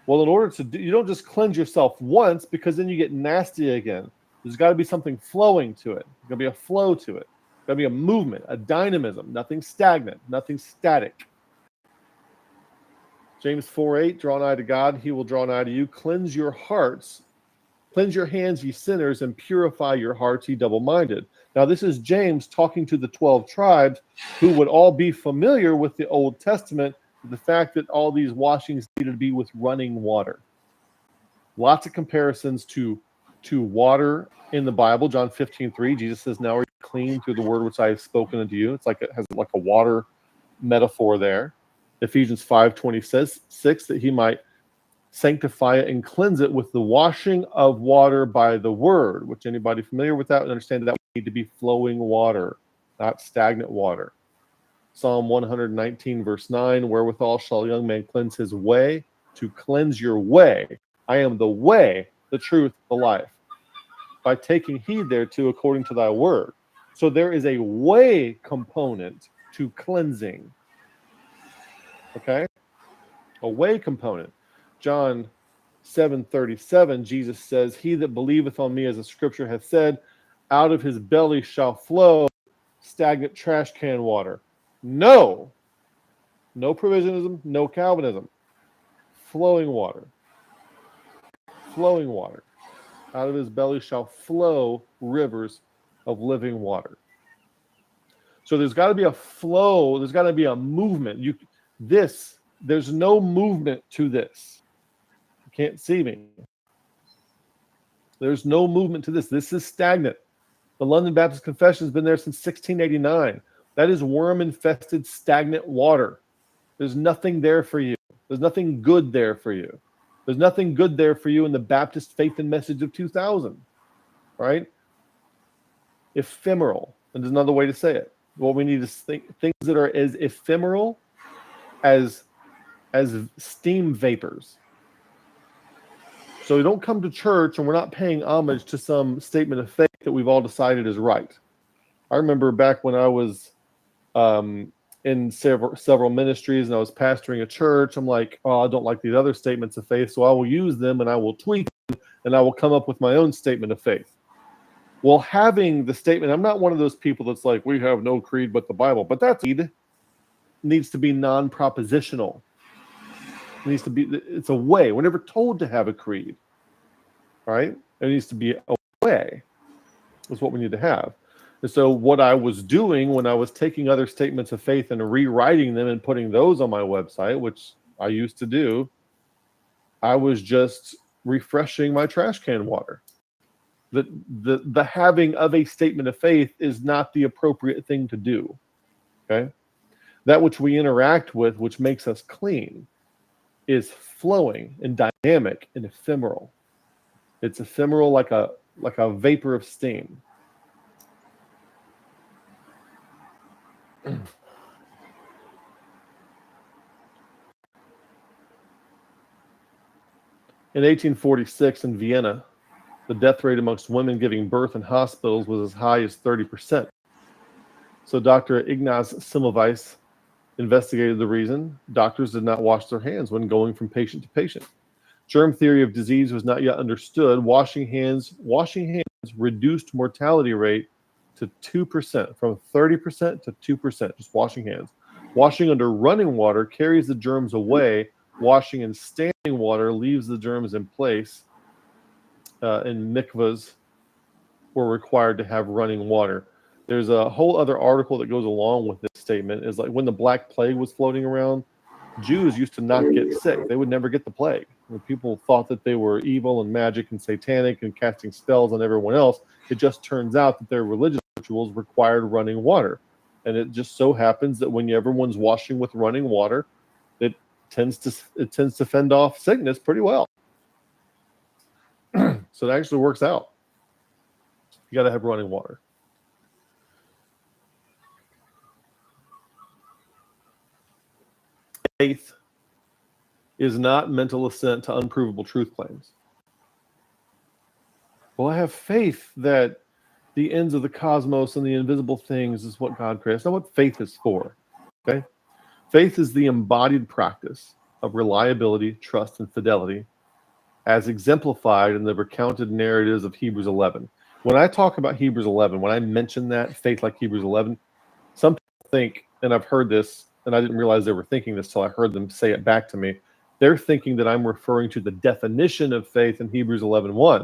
Well, in order to do, you don't just cleanse yourself once, because then you get nasty again. There's got to be something flowing to it. There's got to be a flow to it. There's got to be a movement, a dynamism, nothing stagnant, nothing static. James 4:8, draw nigh to God, he will draw nigh to you. Cleanse your hearts, cleanse your hands, ye sinners, and purify your hearts, ye double-minded. Now, this is James talking to the 12 tribes who would all be familiar with the Old Testament, the fact that all these washings needed to be with running water. Lots of comparisons to water in the Bible. John 15:3, Jesus says, now are you clean through the word which I have spoken unto you. It's like it has like a water metaphor there. Ephesians 5:20 says 6, that he might sanctify it and cleanse it with the washing of water by the word, which anybody familiar with that would understand that we need to be flowing water, not stagnant water. Psalm 119 verse 9, wherewithal shall a young man cleanse his way? To cleanse your way. I am the way, the truth, the life. By taking heed thereto according to thy word. So there is a way component to cleansing. Okay? A way component. John 7:37, Jesus says, he that believeth on me, as the scripture hath said, out of his belly shall flow stagnant trash can water. No provisionism, no Calvinism. Flowing water. Flowing water. Out of his belly shall flow rivers of living water. So there's got to be a flow. There's got to be a movement. There's no movement to this. You can't see me. There's no movement to this. This is stagnant. The London Baptist Confession has been there since 1689. That is worm-infested, stagnant water. There's nothing there for you. There's nothing good there for you. There's nothing good there for you in the Baptist faith and message of 2000, right? Ephemeral, and there's another way to say it. What we need is things that are as ephemeral as steam vapors. So we don't come to church and we're not paying homage to some statement of faith that we've all decided is right. I remember back when I was in several ministries and I was pastoring a church, I'm like, oh, I don't like these other statements of faith, so I will use them and I will tweak them and I will come up with my own statement of faith. Well, having the statement, I'm not one of those people that's like, we have no creed but the Bible, but that needs to be non-propositional. It needs to be, it's a way. We're never told to have a creed, right? It needs to be a way. That's what we need to have. And so what I was doing when I was taking other statements of faith and rewriting them and putting those on my website, which I used to do, I was just refreshing my trash can water. The having of a statement of faith is not the appropriate thing to do. Okay? That which we interact with, which makes us clean, is flowing and dynamic and ephemeral. It's ephemeral like a vapor of steam. In 1846 in Vienna, the death rate amongst women giving birth in hospitals was as high as 30%. So Dr. Ignaz Semmelweis investigated the reason. Doctors did not wash their hands when going from patient to patient. Germ theory of disease was not yet understood. Washing hands reduced mortality rate to 2%, from 30% to 2%, just washing hands. Washing under running water carries the germs away. Washing in standing water leaves the germs in place. And mikvahs were required to have running water. There's a whole other article that goes along with this statement. Is like when the Black Plague was floating around, Jews used to not get sick. They would never get the plague. When people thought that they were evil and magic and satanic and casting spells on everyone else, it just turns out that their religious rituals required running water. And it just so happens that when everyone's washing with running water, it tends to fend off sickness pretty well. So it actually works out. You got to have running water. Faith is not mental assent to unprovable truth claims. Well, I have faith that the ends of the cosmos and the invisible things is what God creates. That's not what faith is for. Okay? Faith is the embodied practice of reliability, trust, and fidelity as exemplified in the recounted narratives of Hebrews 11. When I talk about Hebrews 11, when I mention that, faith like Hebrews 11, some people think, and I've heard this, and I didn't realize they were thinking this till I heard them say it back to me, they're thinking that I'm referring to the definition of faith in Hebrews 11:1.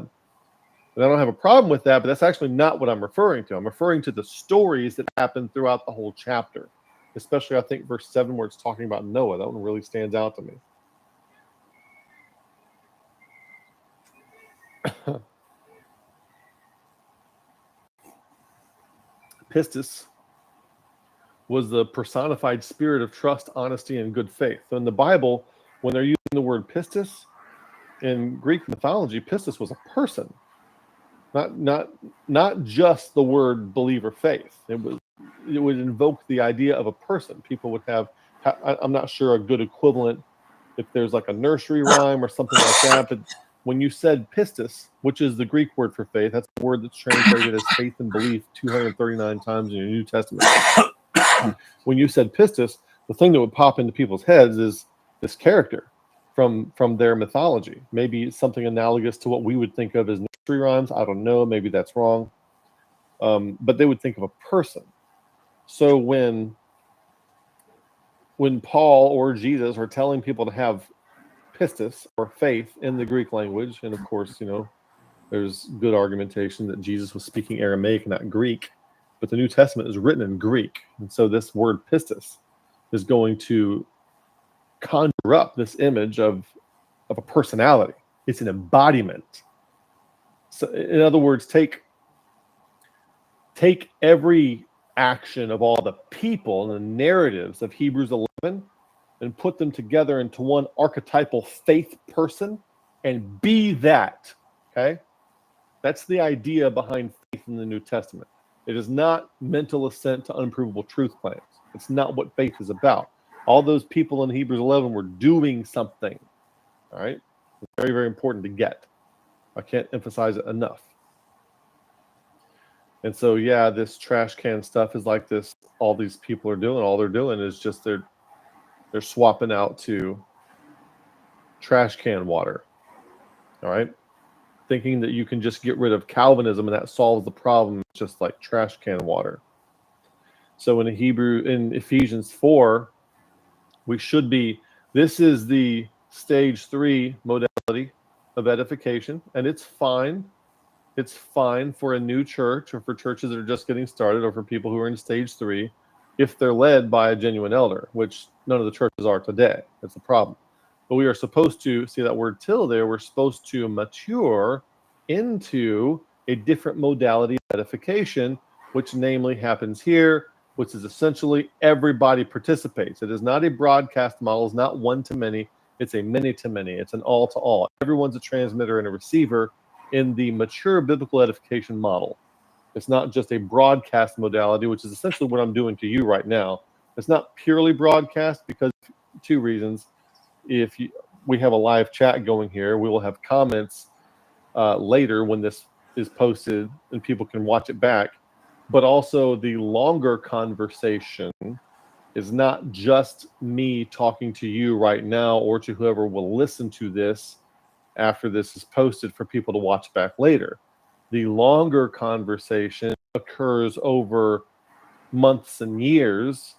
And I don't have a problem with that, but that's actually not what I'm referring to. I'm referring to the stories that happen throughout the whole chapter, especially I think verse 7 where it's talking about Noah. That one really stands out to me. Pistis was the personified spirit of trust, honesty, and good faith. So in the Bible, when they're using the word pistis, in Greek mythology, pistis was a person, not just the word believe or faith. It would invoke the idea of a person. People would have, I'm not sure a good equivalent, if there's like a nursery rhyme or something like that, but when you said pistis, which is the Greek word for faith, that's the word that's translated as faith and belief 239 times in your New Testament. When you said pistis, the thing that would pop into people's heads is this character from their mythology. Maybe something analogous to what we would think of as nursery rhymes. I don't know. Maybe that's wrong. But they would think of a person. So when Paul or Jesus are telling people to have pistis or faith in the Greek language, and of course, there's good argumentation that Jesus was speaking Aramaic, not Greek, but the New Testament is written in Greek. And so this word pistis is going to conjure up this image of a personality. It's an embodiment. So in other words, take every action of all the people and the narratives of Hebrews 11 and put them together into one archetypal faith person and be that. Okay? That's the idea behind faith in the New Testament. It is not mental assent to unprovable truth claims. It's not what faith is about. All those people in Hebrews 11 were doing something. All right? It's very, very important to get. I can't emphasize it enough. And so, yeah, this trash can stuff is like this. All these people are doing, all they're doing is just they're swapping out to trash can water. All right? Thinking that you can just get rid of Calvinism and that solves the problem, just like trash can water. So in Ephesians 4, we should be, this is the stage 3 modality of edification, and it's fine. It's fine for a new church or for churches that are just getting started or for people who are in stage 3 if they're led by a genuine elder, which none of the churches are today. That's the problem. But we are supposed to, see that word till there, we're supposed to mature into a different modality of edification, which namely happens here, which is essentially everybody participates. It is not a broadcast model. It's not one-to-many. It's a many-to-many. It's an all-to-all. Everyone's a transmitter and a receiver in the mature biblical edification model. It's not just a broadcast modality, which is essentially what I'm doing to you right now. It's not purely broadcast because two reasons. If we have a live chat going here. We will have comments later when this is posted and people can watch it back. But also the longer conversation is not just me talking to you right now or to whoever will listen to this after this is posted for people to watch back later. The longer conversation occurs over months and years,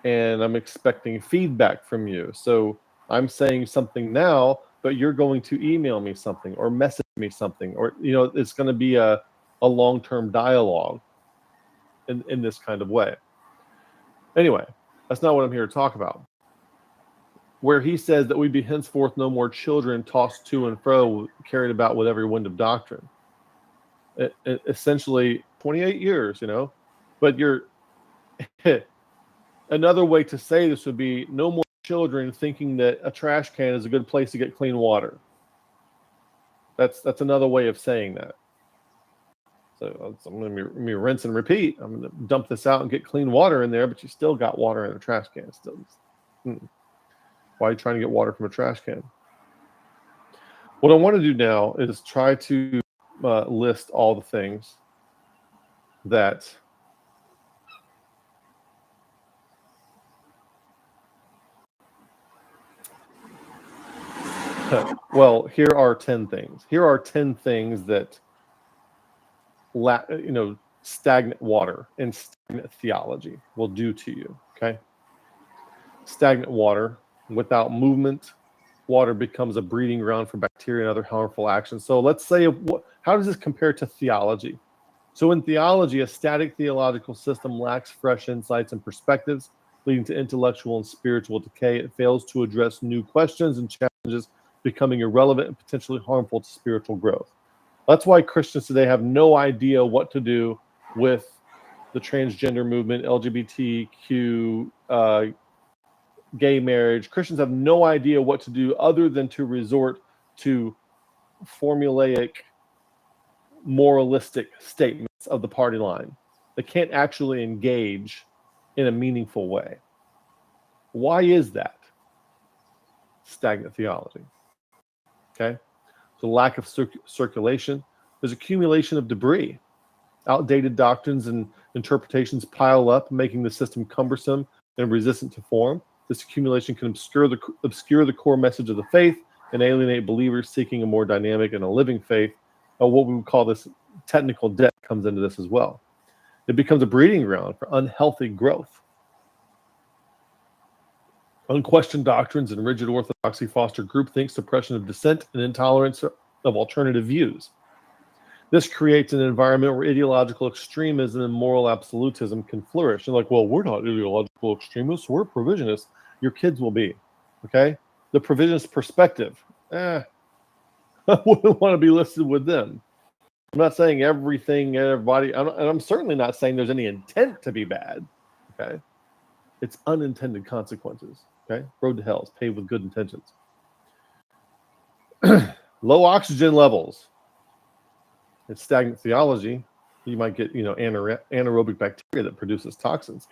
and I'm expecting feedback from you. So I'm saying something now, but you're going to email me something or message me something, or it's going to be a long-term dialogue in this kind of way. Anyway, that's not what I'm here to talk about. Where he says that we be henceforth no more children tossed to and fro, carried about with every wind of doctrine. Essentially 28 years, but you're another way to say this would be no more children thinking that a trash can is a good place to get clean water. That's another way of saying that. So I'm going to rinse and repeat. I'm going to dump this out and get clean water in there, but you still got water in a trash can. Why are you trying to get water from a trash can? What I want to do now is try to list all the things that well, here are 10 things. Here are 10 things that stagnant water and stagnant theology will do to you. Okay. Stagnant water, without movement, water becomes a breeding ground for bacteria and other harmful actions. So let's say, how does this compare to theology? So in theology, a static theological system lacks fresh insights and perspectives, leading to intellectual and spiritual decay. It fails to address new questions and challenges, becoming irrelevant and potentially harmful to spiritual growth. That's why Christians today have no idea what to do with the transgender movement, LGBTQ, gay marriage. Christians have no idea what to do other than to resort to formulaic, moralistic statements of the party line. They can't actually engage in a meaningful way. Why is that? Stagnant theology. Okay? So lack of circulation. There's accumulation of debris. Outdated doctrines and interpretations pile up, making the system cumbersome and resistant to form. This accumulation can obscure the core message of the faith and alienate believers seeking a more dynamic and a living faith. What we would call this technical debt comes into this as well. It becomes a breeding ground for unhealthy growth. Unquestioned doctrines and rigid orthodoxy foster groupthink, suppression of dissent, and intolerance of alternative views. This creates an environment where ideological extremism and moral absolutism can flourish. And we're not ideological extremists, we're provisionists. Your kids will be, okay? The provisionist perspective, I wouldn't want to be listed with them. I'm not saying everybody, and I'm certainly not saying there's any intent to be bad, okay? It's unintended consequences, okay? Road to hell is paved with good intentions. Low oxygen levels. It's stagnant theology. You might get, anaerobic bacteria that produces toxins.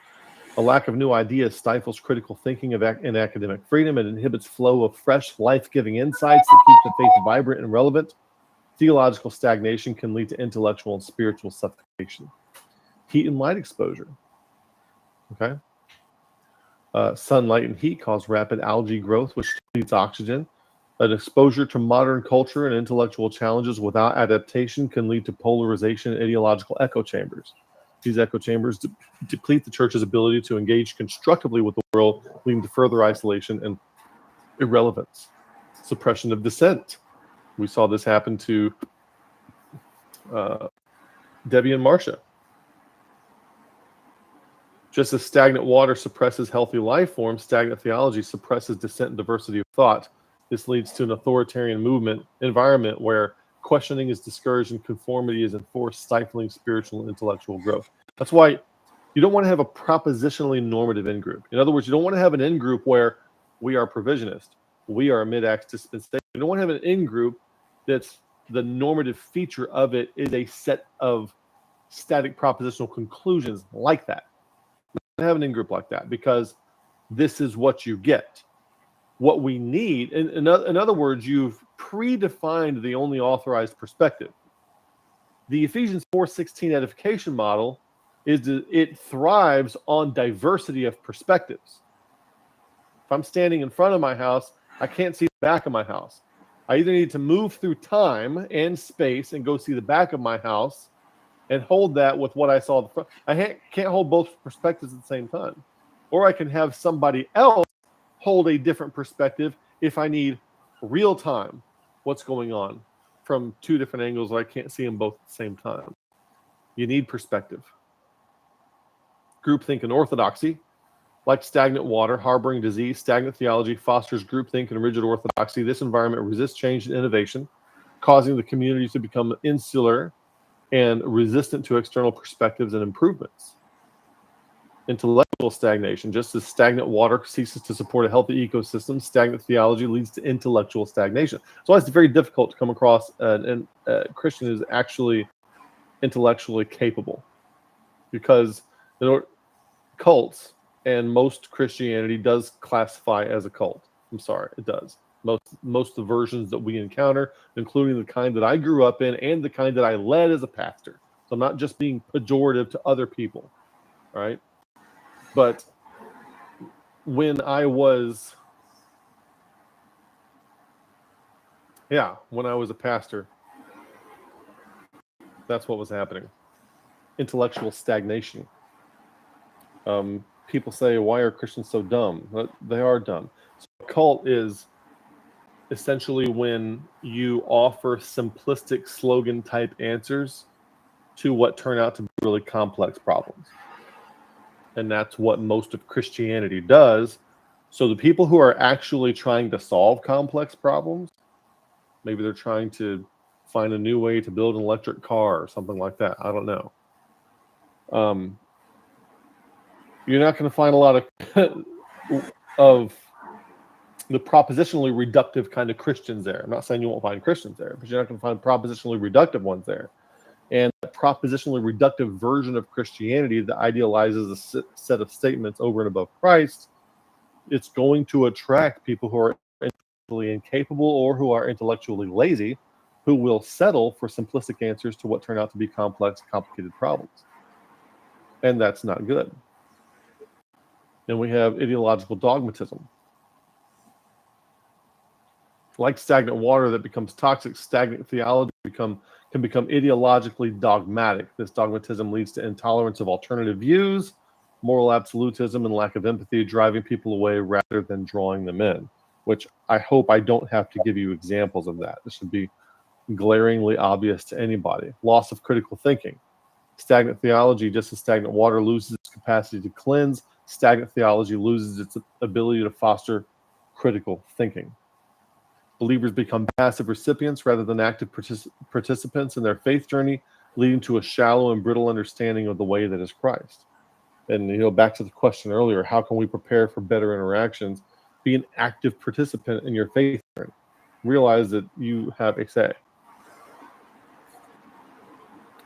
A lack of new ideas stifles critical thinking and academic freedom. It inhibits flow of fresh, life-giving insights that keep the faith vibrant and relevant. Theological stagnation can lead to intellectual and spiritual suffocation. Heat and light exposure. Okay. Sunlight and heat cause rapid algae growth, which depletes oxygen. An exposure to modern culture and intellectual challenges without adaptation can lead to polarization and ideological echo chambers. These echo chambers deplete the church's ability to engage constructively with the world, leading to further isolation and irrelevance. Suppression of dissent. We saw this happen to Debbie and Marcia. Just as stagnant water suppresses healthy life forms, stagnant theology suppresses dissent and diversity of thought. This leads to an authoritarian environment where questioning is discouraged and conformity is enforced, stifling spiritual and intellectual growth. That's why you don't want to have a propositionally normative in-group. In other words, you don't want to have an in-group where we are provisionist, we are mid-acts dispensation. You don't want to have an in-group that's the normative feature of it is a set of static propositional conclusions like that. We don't have an in-group like that because this is what you get. What we need, in other words, you've predefined the only authorized perspective. The Ephesians 4:16 edification model it thrives on diversity of perspectives. If I'm standing in front of my house, I can't see the back of my house. I either need to move through time and space and go see the back of my house and hold that with what I saw the front. I can't hold both perspectives at the same time. Or I can have somebody else hold a different perspective if I need real time what's going on from two different angles where I can't see them both at the same time. You need perspective. Groupthink and orthodoxy, like stagnant water, harboring disease, stagnant theology fosters groupthink and rigid orthodoxy. This environment resists change and innovation, causing the community to become insular and resistant to external perspectives and improvements. Intellectual stagnation, just as stagnant water ceases to support a healthy ecosystem, stagnant theology leads to intellectual stagnation. So it's very difficult to come across a Christian who's actually intellectually capable, because cults, and most Christianity does classify as a cult. I'm sorry, it does. Most of the versions that we encounter, including the kind that I grew up in and the kind that I led as a pastor. So I'm not just being pejorative to other people, right? But when I was a pastor, that's what was happening. Intellectual stagnation. People say, why are Christians so dumb? They are dumb. So a cult is essentially when you offer simplistic slogan type answers to what turn out to be really complex problems. And that's what most of Christianity does. So the people who are actually trying to solve complex problems, maybe they're trying to find a new way to build an electric car or something like that. I don't know. You're not going to find a lot of the propositionally reductive kind of Christians there. I'm not saying you won't find Christians there, but you're not going to find propositionally reductive ones there. And the propositionally reductive version of Christianity that idealizes a set of statements over and above Christ, it's going to attract people who are intellectually incapable or who are intellectually lazy, who will settle for simplistic answers to what turn out to be complex, complicated problems. And that's not good. Then we have ideological dogmatism. Like stagnant water that becomes toxic, stagnant theology can become ideologically dogmatic. This dogmatism leads to intolerance of alternative views, moral absolutism, and lack of empathy, driving people away rather than drawing them in, which I hope I don't have to give you examples of that. This should be glaringly obvious to anybody. Loss of critical thinking. Stagnant theology, just as stagnant water loses its capacity to cleanse, stagnant theology loses its ability to foster critical thinking. Believers become passive recipients rather than active participants in their faith journey, leading to a shallow and brittle understanding of the way that is Christ. And, back to the question earlier, how can we prepare for better interactions? Be an active participant in your faith journey. Realize that you have a say.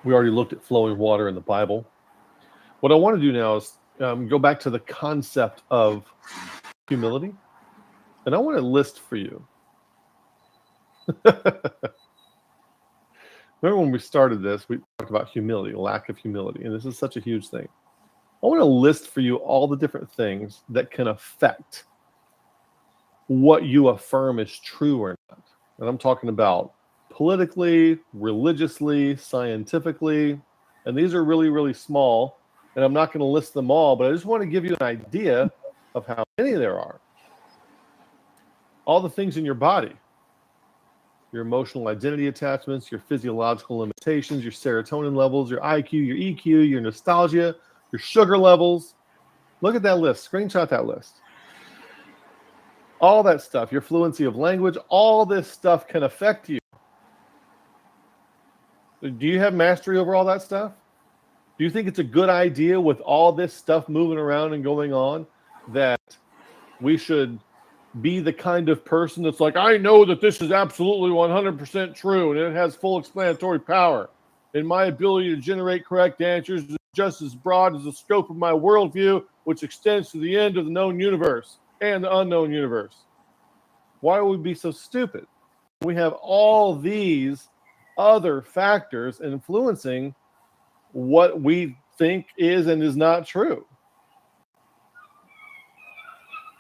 We already looked at flowing water in the Bible. What I want to do now is go back to the concept of humility. And I want to list for you. Remember when we started this, we talked about humility, lack of humility, and this is such a huge thing. I want to list for you all the different things that can affect what you affirm is true or not. And I'm talking about politically, religiously, scientifically, and these are really, really small, and I'm not going to list them all, but I just want to give you an idea of how many there are. All the things in your body. Your emotional identity attachments, your physiological limitations, your serotonin levels, your IQ, your EQ, your nostalgia, your sugar levels. Look at that list. Screenshot that list. All that stuff, your fluency of language, all this stuff can affect you. Do you have mastery over all that stuff? Do you think it's a good idea with all this stuff moving around and going on that we should be the kind of person that's like, I know that this is absolutely 100% true and it has full explanatory power, and my ability to generate correct answers is just as broad as the scope of my worldview, which extends to the end of the known universe and the unknown universe? Why would we be so stupid? We have all these other factors influencing what we think is and is not true.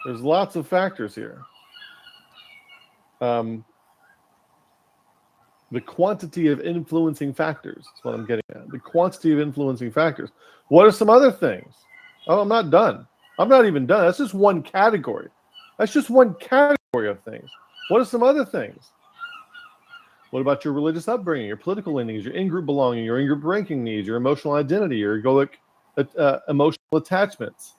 There's lots of factors here. The quantity of influencing factors is what I'm getting at. The quantity of influencing factors. What are some other things? Oh, I'm not done. I'm not even done. That's just one category. That's just one category of things. What are some other things? What about your religious upbringing, your political leanings, your in-group belonging, your in-group ranking needs, your emotional identity, your egoic emotional attachments,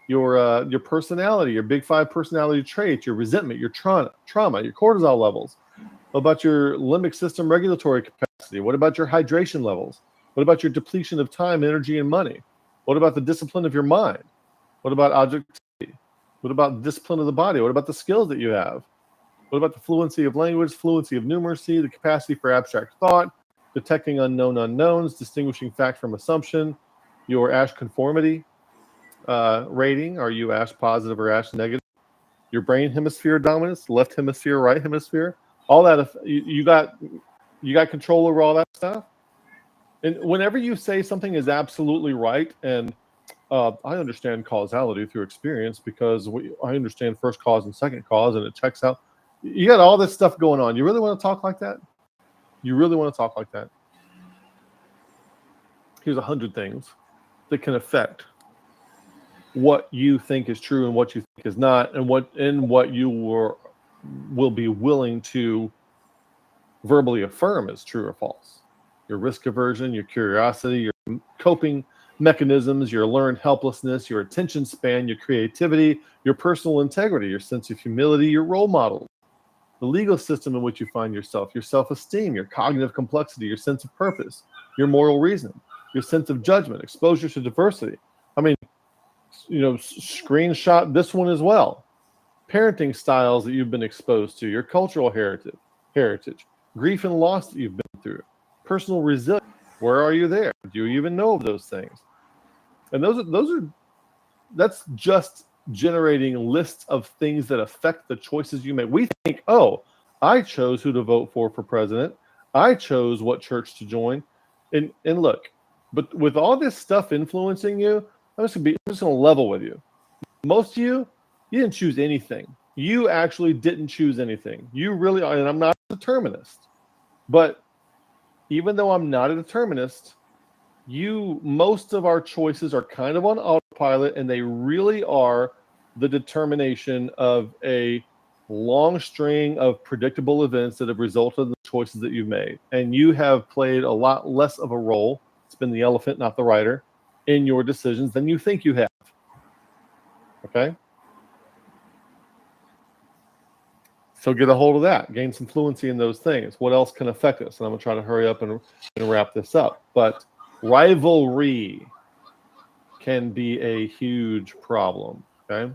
your personality, your big five personality traits, your resentment, your trauma, your cortisol levels? What about your limbic system regulatory capacity? What about your hydration levels? What about your depletion of time, energy, and money? What about the discipline of your mind? What about objectivity? What about the discipline of the body? What about the skills that you have? What about the fluency of language, fluency of numeracy, the capacity for abstract thought, detecting unknown unknowns, distinguishing fact from assumption, your Ash conformity rating? Are you Ash positive or Ash negative? Your brain hemisphere dominance, left hemisphere, right hemisphere? All that, you got control over all that stuff. And whenever you say something is absolutely right, and I understand causality through experience because I understand first cause and second cause, and it checks out. You got all this stuff going on. You really want to talk like that? You really want to talk like that? Here's 100 things that can affect what you think is true and what you think is not, and what you will be willing to verbally affirm as true or false. Your risk aversion, your curiosity, your coping mechanisms, your learned helplessness, your attention span, your creativity, your personal integrity, your sense of humility, your role models, the legal system in which you find yourself, your self-esteem, your cognitive complexity, your sense of purpose, your moral reasoning, your sense of judgment, exposure to diversity. I mean, screenshot this one as well. Parenting styles that you've been exposed to, your cultural heritage, grief and loss that you've been through, personal resilience. Where are you there? Do you even know of those things? And that's just generating lists of things that affect the choices you make. We think, oh, I chose who to vote for president. I chose what church to join. And look, but with all this stuff influencing you, I'm just going to level with you. Most of you didn't choose anything. You actually didn't choose anything. You really are, and I'm not a determinist. But even though I'm not a determinist, most of our choices are kind of on autopilot, and they really are the determination of a long string of predictable events that have resulted in the choices that you've made. And you have played a lot less of a role, it's been the elephant, not the rider, in your decisions than you think you have. Okay? So get a hold of that. Gain some fluency in those things. What else can affect us? And I'm going to try to hurry up and wrap this up. But rivalry can be a huge problem. Okay?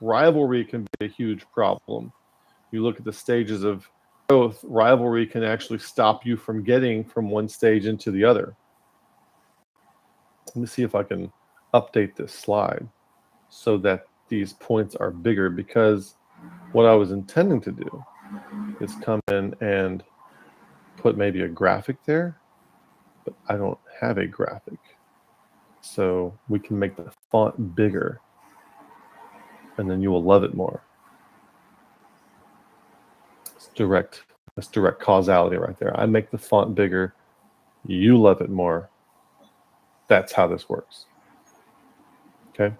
Rivalry can be a huge problem. You look at the stages of growth, rivalry can actually stop you from getting from one stage into the other. Let me see if I can update this slide so that these points are bigger, because what I was intending to do is come in and put maybe a graphic there, but I don't have a graphic. So we can make the font bigger, and then you will love it more. That's direct causality right there. I make the font bigger, you love it more. That's how this works. Okay?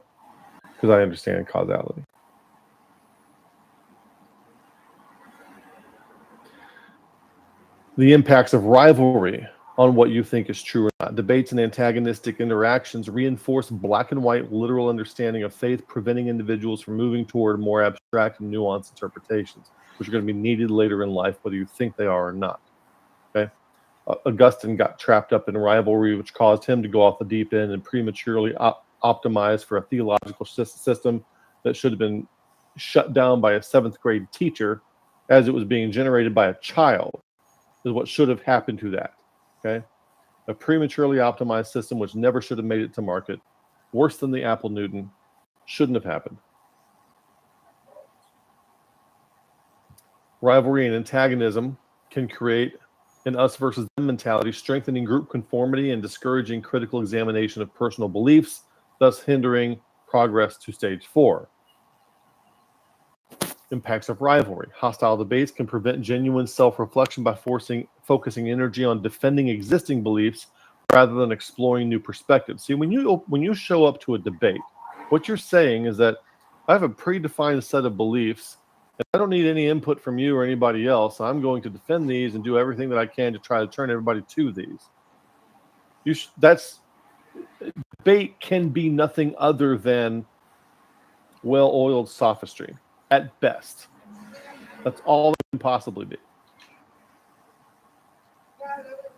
Because I understand causality. The impacts of rivalry on what you think is true or not. Debates and antagonistic interactions reinforce black and white literal understanding of faith, preventing individuals from moving toward more abstract and nuanced interpretations, which are going to be needed later in life, whether you think they are or not. Okay? Augustine got trapped up in rivalry, which caused him to go off the deep end and prematurely optimize for a theological system that should have been shut down by a 7th grade teacher as it was being generated by a child. Is what should have happened to that. Okay? A prematurely optimized system which never should have made it to market. Worse than the Apple Newton. Shouldn't have happened. Rivalry and antagonism can create an us versus them mentality, strengthening group conformity and discouraging critical examination of personal beliefs, thus hindering progress to stage 4. Impacts of rivalry. Hostile debates can prevent genuine self-reflection by focusing energy on defending existing beliefs rather than exploring new perspectives. See, when you show up to a debate, what you're saying is that I have a predefined set of beliefs, and I don't need any input from you or anybody else. I'm going to defend these and do everything that I can to try to turn everybody to these. Debate can be nothing other than well-oiled sophistry at best. That's all it can possibly be.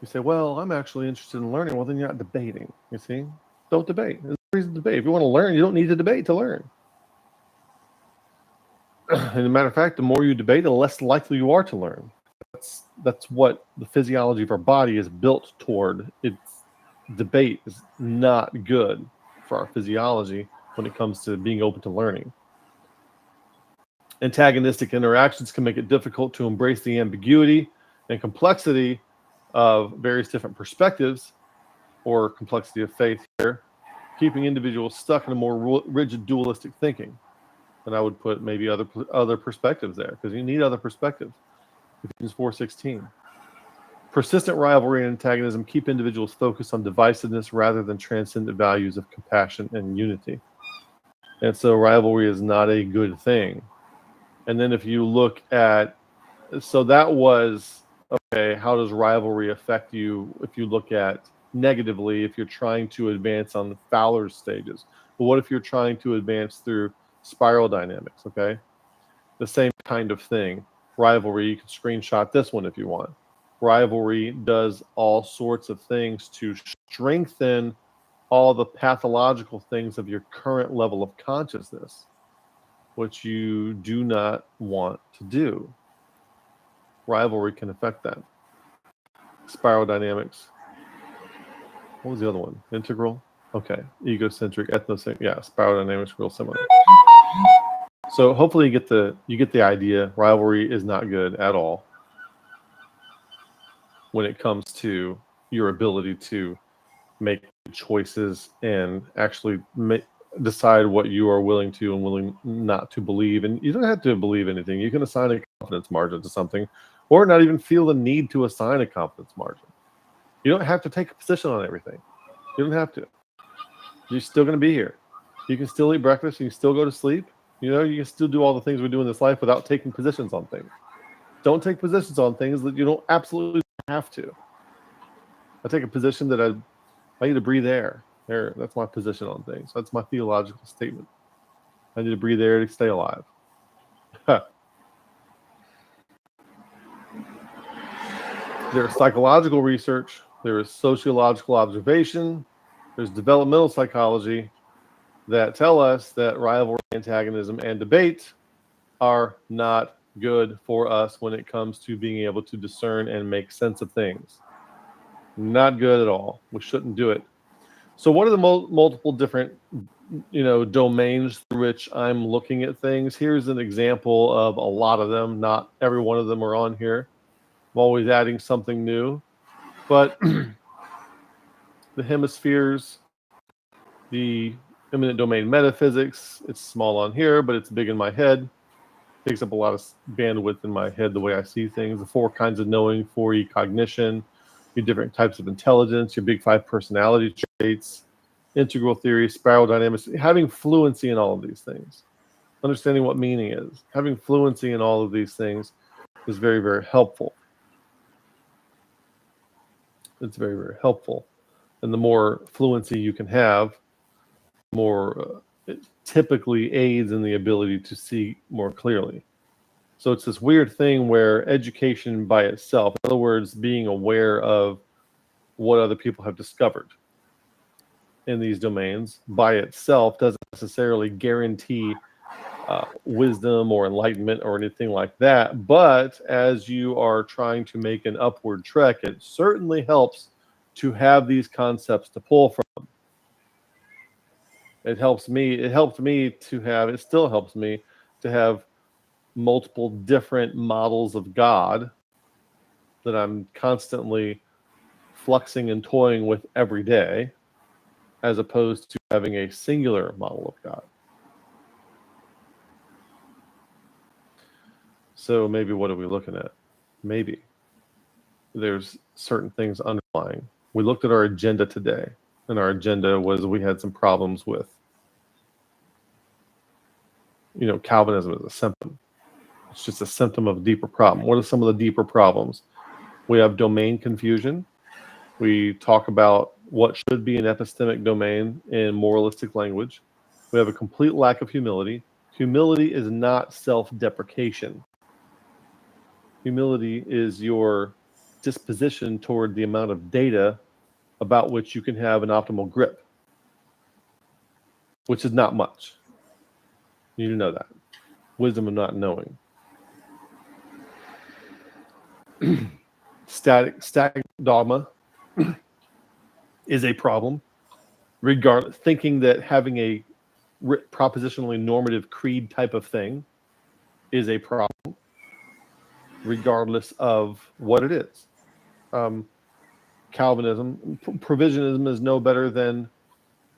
You say, well, I'm actually interested in learning. Well, then you're not debating, you see? Don't debate. There's no reason to debate. If you want to learn, you don't need to debate to learn. And as a matter of fact, the more you debate, the less likely you are to learn. That's what the physiology of our body is built toward. Debate is not good for our physiology when it comes to being open to learning. Antagonistic interactions can make it difficult to embrace the ambiguity and complexity of various different perspectives, or complexity of faith here, keeping individuals stuck in a more rigid dualistic thinking. And I would put maybe other perspectives there, because you need other perspectives. Ephesians 4:16. Persistent rivalry and antagonism keep individuals focused on divisiveness rather than transcendent values of compassion and unity. And so rivalry is not a good thing. And then if you look at, so that was, okay, how does rivalry affect you if you look at negatively, if you're trying to advance on the Fowler's stages? But what if you're trying to advance through spiral dynamics, okay? The same kind of thing. Rivalry, you can screenshot this one if you want. Rivalry does all sorts of things to strengthen all the pathological things of your current level of consciousness, which you do not want to do. Rivalry can affect that. Spiral dynamics. What was the other one? Integral? Okay. Egocentric, ethnocentric. Yeah, spiral dynamics, real similar. So hopefully you get the idea. Rivalry is not good at all when it comes to your ability to make choices and actually decide what you are willing to and willing not to believe. And you don't have to believe anything. You can assign a confidence margin to something, or not even feel the need to assign a confidence margin. You don't have to take a position on everything. You don't have to. You're still going to be here. You can still eat breakfast. You can still go to sleep. You know, you can still do all the things we do in this life without taking positions on things. Don't take positions on things that you don't absolutely have to. I take a position that I need to breathe air. There, that's my position on things. That's my theological statement. I need to breathe air to stay alive. There's psychological research. There is sociological observation. There's developmental psychology that tell us that rivalry, antagonism, and debate are not good for us when it comes to being able to discern and make sense of things. Not good at all. We shouldn't do it. So what are the multiple different, domains through which I'm looking at things? Here's an example of a lot of them. Not every one of them are on here. I'm always adding something new. But the hemispheres, the imminent domain metaphysics, it's small on here, but it's big in my head. Takes up a lot of bandwidth in my head, the way I see things. The 4 kinds of knowing, 4E cognition, your different types of intelligence, your big 5 personality traits, integral theory, spiral dynamics, having fluency in all of these things. Understanding what meaning is. Having fluency in all of these things is very, very helpful. It's very, very helpful. And the more fluency you can have, the more it typically aids in the ability to see more clearly. So it's this weird thing where education by itself, in other words, being aware of what other people have discovered in these domains by itself doesn't necessarily guarantee wisdom or enlightenment or anything like that. But as you are trying to make an upward trek, it certainly helps to have these concepts to pull from. It helps me. It helped me to have. It still helps me to have multiple different models of God that I'm constantly fluxing and toying with every day, as opposed to having a singular model of God. So maybe what are we looking at? Maybe there's certain things underlying. We looked at our agenda today, and our agenda was we had some problems with, Calvinism is a symptom. It's just a symptom of a deeper problem. What are some of the deeper problems? We have domain confusion. We talk about what should be an epistemic domain in moralistic language. We have a complete lack of humility. Humility is not self-deprecation. Humility is your disposition toward the amount of data about which you can have an optimal grip, which is not much. You need to know that. Wisdom of not knowing. Static dogma is a problem. Thinking that having a propositionally normative creed type of thing is a problem, regardless of what it is. Calvinism, Provisionism is no better than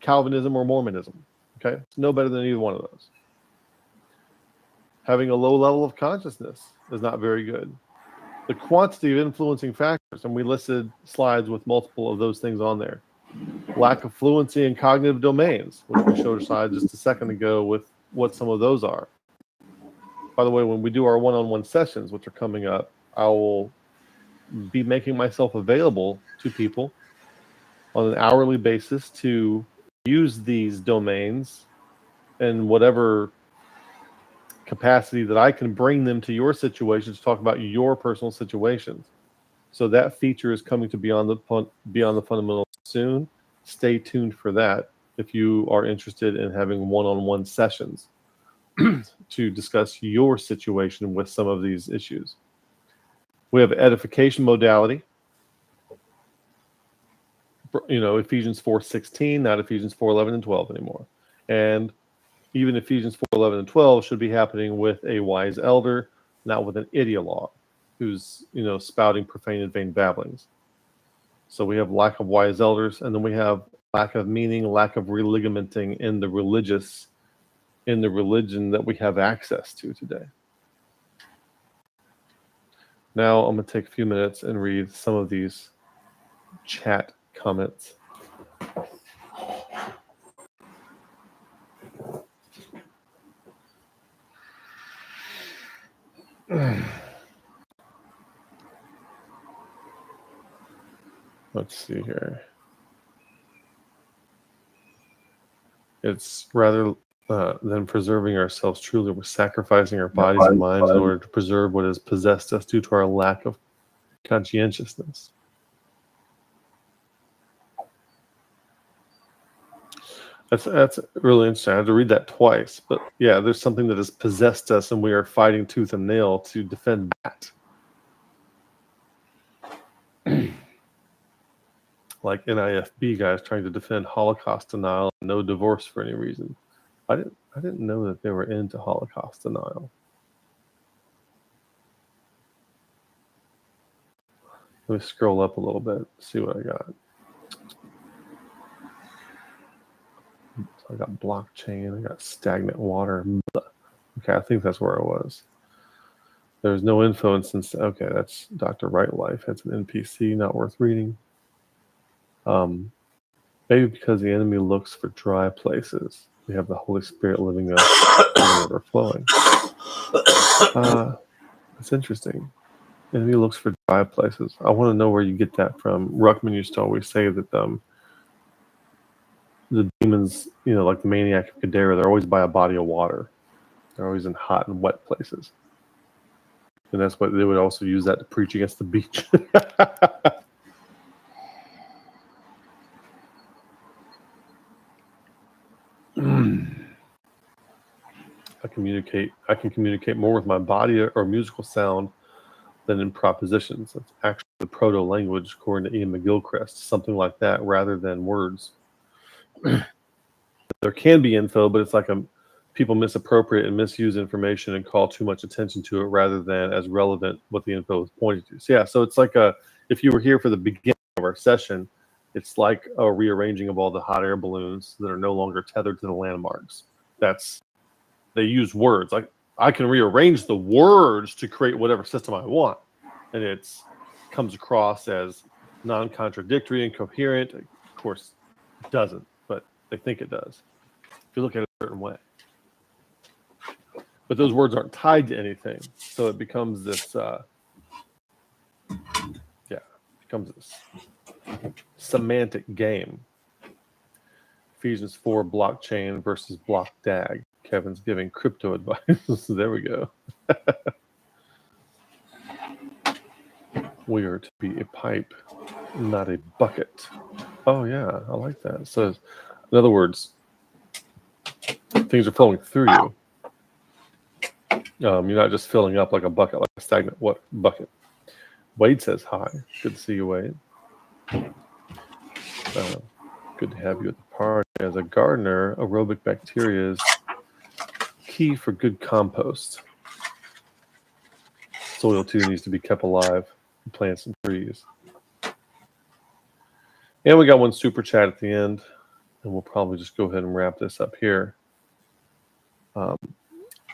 Calvinism or Mormonism. Okay, it's no better than either one of those. Having a low level of consciousness is not very good. The quantity of influencing factors, and we listed slides with multiple of those things on there. Lack of fluency in cognitive domains, which we showed a slide just a second ago with what some of those are. By the way, when we do our one-on-one sessions, which are coming up, I will be making myself available to people on an hourly basis to use these domains in whatever capacity that I can bring them to your situation to talk about your personal situations. So that feature is coming to Beyond the Fundamentals soon. Stay tuned for that if you are interested in having one-on-one sessions to discuss your situation with some of these issues. We have edification modality. Ephesians 4:16, not Ephesians 4:11 and 12 anymore. And even Ephesians 4:11 and 12 should be happening with a wise elder, not with an ideologue who's, spouting profane and vain babblings. So we have lack of wise elders, and then we have lack of meaning, lack of religamenting in the religion that we have access to today. Now I'm going to take a few minutes and read some of these chat comments. Let's see here. It's rather than preserving ourselves truly, we're sacrificing our bodies and minds in order to preserve what has possessed us due to our lack of conscientiousness. That's really interesting. I had to read that twice, but yeah, there's something that has possessed us, and we are fighting tooth and nail to defend that. Like NIFB guys trying to defend Holocaust denial and no divorce for any reason. I didn't know that they were into Holocaust denial. Let me scroll up a little bit, see what I got. So I got blockchain, I got stagnant water. Okay, I think that's where I was. There's no info instance. Okay, that's Dr. Right Life. That's an NPC, not worth reading. Maybe because the enemy looks for dry places. We have the Holy Spirit living us and overflowing. It's interesting. The enemy looks for dry places. I want to know where you get that from. Ruckman used to always say that the demons, like the maniac of Gadara, they're always by a body of water. They're always in hot and wet places. And that's what they would also use that to preach against the beach. I can communicate more with my body or musical sound than in propositions. That's actually the proto-language, according to Ian McGilchrist, something like that, rather than words. There can be info, but it's like people misappropriate and misuse information and call too much attention to it rather than as relevant what the info is pointing to. So yeah, so it's like if you were here for the beginning of our session, it's like a rearranging of all the hot air balloons that are no longer tethered to the landmarks. They use words. Like I can rearrange the words to create whatever system I want, and it comes across as non-contradictory and coherent. Of course, it doesn't, but they think it does. If you look at it a certain way. But those words aren't tied to anything, so it becomes this. Becomes this semantic game. Ephesians 4, blockchain versus block DAG. Kevin's giving crypto advice. There we go. We are to be a pipe, not a bucket. Oh yeah, I like that. So, in other words, things are flowing through you. You're not just filling up like a bucket, like a stagnant bucket. Wade says hi. Good to see you, Wade. Good to have you at the party. As a gardener, aerobic bacteria is key for good compost. Soil too needs to be kept alive. Plants and trees. And we got one super chat at the end, and we'll probably just go ahead and wrap this up here.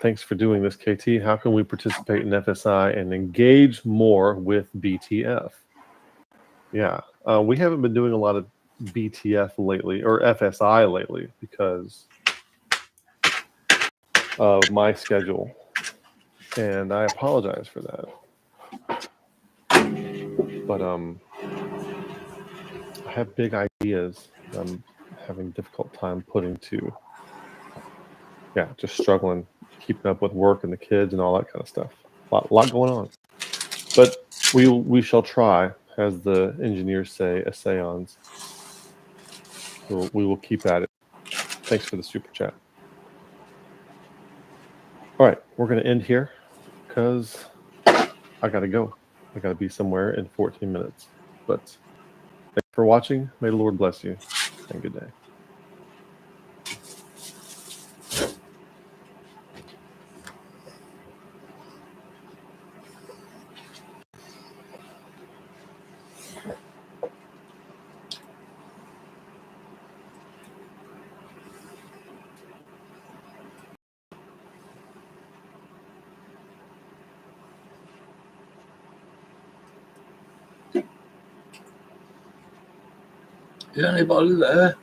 Thanks for doing this, KT. How can we participate in FSI and engage more with BTF? Yeah, we haven't been doing a lot of BTF lately, or FSI lately, because of my schedule. And I apologize for that. But I have big ideas I'm having a difficult time putting to, just struggling, keeping up with work and the kids and all that kind of stuff. A lot going on. But we shall try, as the engineers say, a seance. We will keep at it. Thanks for the super chat. All right, we're going to end here because I got to go. I got to be somewhere in 14 minutes. But thanks for watching. May the Lord bless you, and good day. Is anybody there?